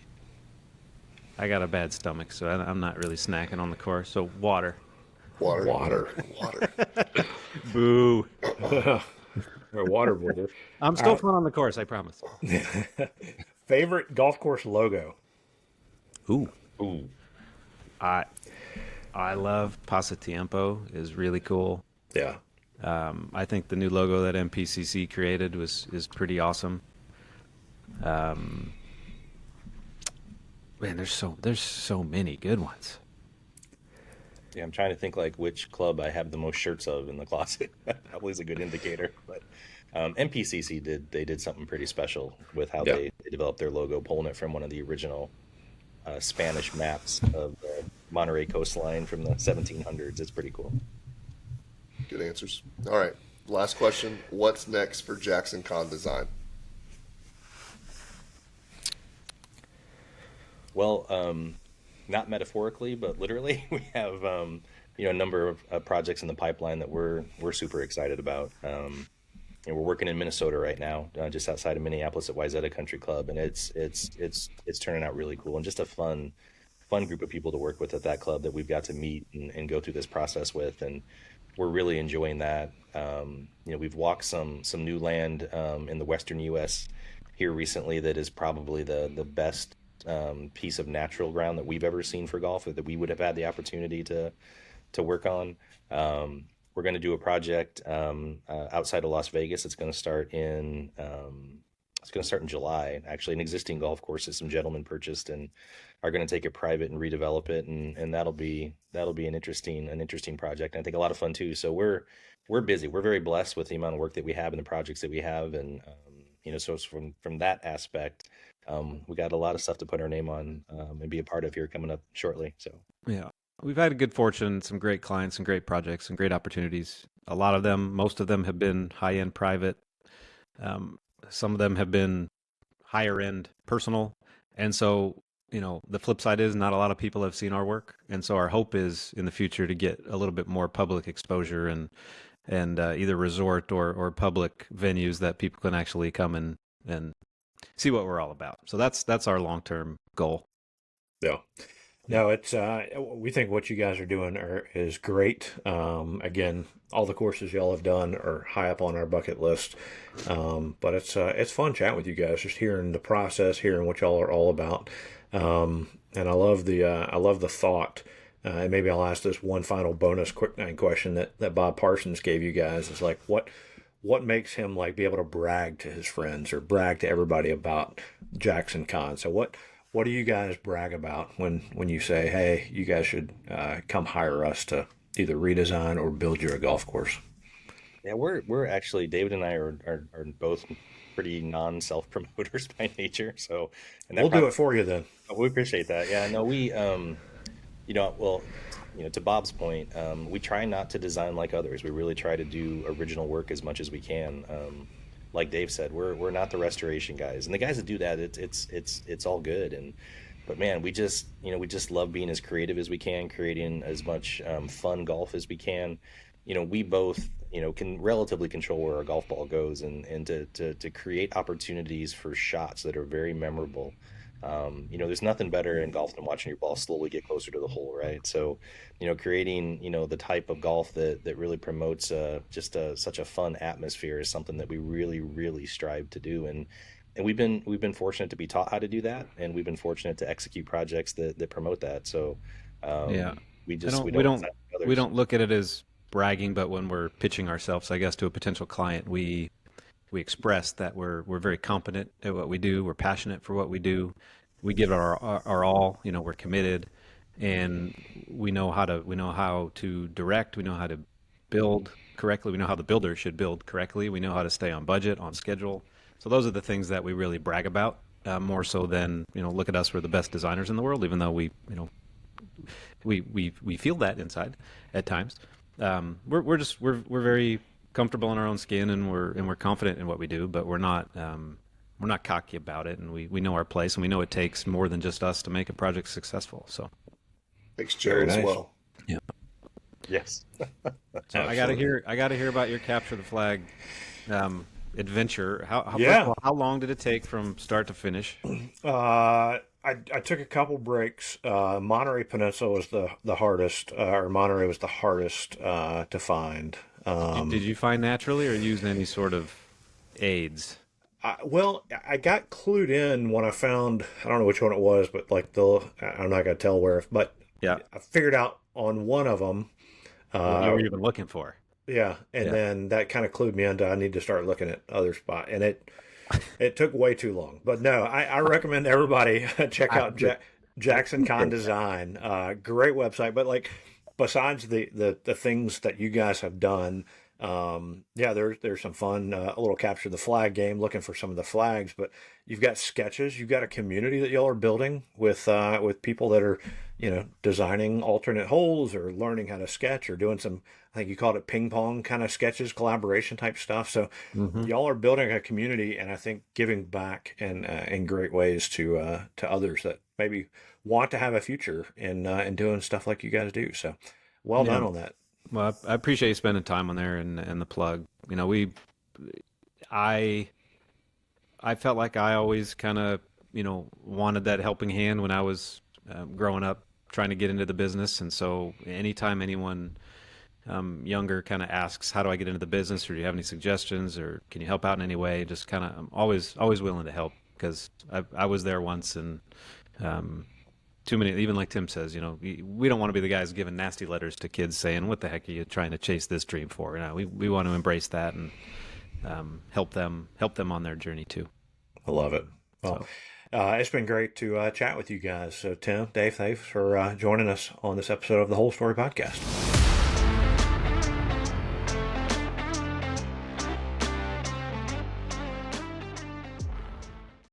Speaker 1: I got a bad stomach, so I'm not really snacking on the course. So water.
Speaker 3: Water.
Speaker 1: Boo.
Speaker 2: Or water breather.
Speaker 1: I'm still fun on the course, I promise.
Speaker 2: Favorite golf course logo.
Speaker 1: Ooh.
Speaker 4: Ooh.
Speaker 1: I love Pasatiempo is really cool.
Speaker 2: Yeah.
Speaker 1: I think the new logo that MPCC created is pretty awesome. Man, there's so many good ones.
Speaker 4: Yeah, I'm trying to think like which club I have the most shirts of in the closet. Probably is a good indicator. But MPCC did something pretty special with how they developed their logo, pulling it from one of the original Spanish maps of the Monterey coastline from the 1700s. It's pretty cool.
Speaker 3: Good answers. All right. Last question. What's next for Jackson Kahn Design?
Speaker 4: Well, not metaphorically, but literally, we have a number of projects in the pipeline that we're super excited about. And we're working in Minnesota right now, just outside of Minneapolis at Wayzata Country Club, and it's turning out really cool and just a fun group of people to work with at that club that we've got to meet and go through this process with, and we're really enjoying that. We've walked some new land in the Western U.S. here recently that is probably the best piece of natural ground that we've ever seen for golf, or that we would have had the opportunity to work on. We're going to do a project outside of Las Vegas. It's going to start in July. Actually, an existing golf course that some gentlemen purchased and are going to take it private and redevelop it, and that'll be an interesting project. And I think a lot of fun too. So we're busy. We're very blessed with the amount of work that we have and the projects that we have, and so from that aspect, we got a lot of stuff to put our name on and be a part of here coming up shortly. So
Speaker 1: Yeah. We've had a good fortune, some great clients, some great projects, some great opportunities. Most of them have been high-end private. Some of them have been higher-end personal. And so, the flip side is not a lot of people have seen our work. And so our hope is in the future to get a little bit more public exposure and either resort or public venues that people can actually come and see what we're all about. So that's our long-term goal.
Speaker 2: Yeah. No, it's we think what you guys are doing is great. Again, all the courses y'all have done are high up on our bucket list. But it's fun chatting with you guys, just hearing the process, hearing what y'all are all about. And I love the thought. And maybe I'll ask this one final bonus quick nine question that Bob Parsons gave you guys is like what makes him like be able to brag to his friends or brag to everybody about Jackson Kahn? So what do you guys brag about when you say, hey, you guys should come hire us to either redesign or build you a golf course?
Speaker 4: yeah, we're actually, David and I are both pretty non-self promoters by nature. So, and that
Speaker 2: We'll do it for you then.
Speaker 4: we appreciate that. Yeah, no, we well, to Bob's point, we try not to design like others. We really try to do original work as much as we can. Like Dave said, we're not the restoration guys, and the guys that do that, it's all good. But man, we just love being as creative as we can, creating as much fun golf as we can. We both can relatively control where our golf ball goes, and to create opportunities for shots that are very memorable. There's nothing better in golf than watching your ball slowly get closer to the hole, right? So, creating, the type of golf that really promotes such a fun atmosphere is something that we really, really strive to do. And we've been fortunate to be taught how to do that, and we've been fortunate to execute projects that promote that. So,
Speaker 1: Yeah.
Speaker 4: we
Speaker 1: We
Speaker 4: don't others.
Speaker 1: look at it as bragging, but when we're pitching ourselves, I guess, to a potential client, we express that we're very competent at what we do. We're passionate for what we do. We give it our all. We're committed, and we know how to direct. We know how to build correctly. We know how the builder should build correctly. We know how to stay on budget, on schedule. So those are the things that we really brag about, more so than look at us. We're the best designers in the world, even though we feel that inside at times. We're very comfortable in our own skin, and we're confident in what we do, but we're not cocky about it, and we know our place, and we know it takes more than just us to make a project successful. So
Speaker 3: Thanks, Joe, as
Speaker 2: nice.
Speaker 3: well.
Speaker 1: yeah.
Speaker 4: Yes.
Speaker 1: So
Speaker 2: Absolutely.
Speaker 1: I gotta hear about your capture the flag adventure. First of
Speaker 2: Yeah.
Speaker 1: all, how long did it take from start to finish?
Speaker 2: I took a couple breaks. Monterey Peninsula was the hardest, or Monterey was the hardest to find.
Speaker 1: Did you find naturally or use any sort of aids?
Speaker 2: Well, I got clued in when I found, I don't know which one it was, but like I'm not gonna tell where, but
Speaker 1: Yeah.
Speaker 2: I figured out on one of them.
Speaker 1: What you
Speaker 2: Uh,
Speaker 1: were even looking for?
Speaker 2: yeah, and
Speaker 1: Yeah.
Speaker 2: then that kind of clued me into I need to start looking at other spot, and it took way too long. But no, I recommend everybody check
Speaker 1: I
Speaker 2: out
Speaker 1: would
Speaker 2: Jackson Kahn
Speaker 1: appreciate that.
Speaker 2: Design. Great website. But like besides the things that you guys have done, yeah, there's some fun. A little capture the flag game, looking for some of the flags. But you've got sketches. You've got a community that y'all are building with people that are designing alternate holes or learning how to sketch or doing some. I think you called it ping pong kind of sketches, collaboration type stuff. So
Speaker 1: Hmm.
Speaker 2: y'all are building a community, and I think giving back in great ways to others that maybe want to have a future in doing stuff like you guys do. So, well
Speaker 1: Yeah.
Speaker 2: done on that.
Speaker 1: Well, I appreciate you spending time on there and the plug. I I felt like I always kind of, wanted that helping hand when I was growing up, trying to get into the business. And so anytime anyone younger kind of asks, how do I get into the business? Or do you have any suggestions? Or can you help out in any way? Just kind of, I'm always willing to help because I was there once and um, too many, even like Tim says, we don't want to be the guys giving nasty letters to kids saying, what the heck are you trying to chase this dream for? We want to embrace that and help them on their journey too.
Speaker 2: I love it. Well,
Speaker 1: So
Speaker 2: it's been great to chat with you guys. So, Tim, Dave, thanks for joining us on this episode of the Whole Story Podcast.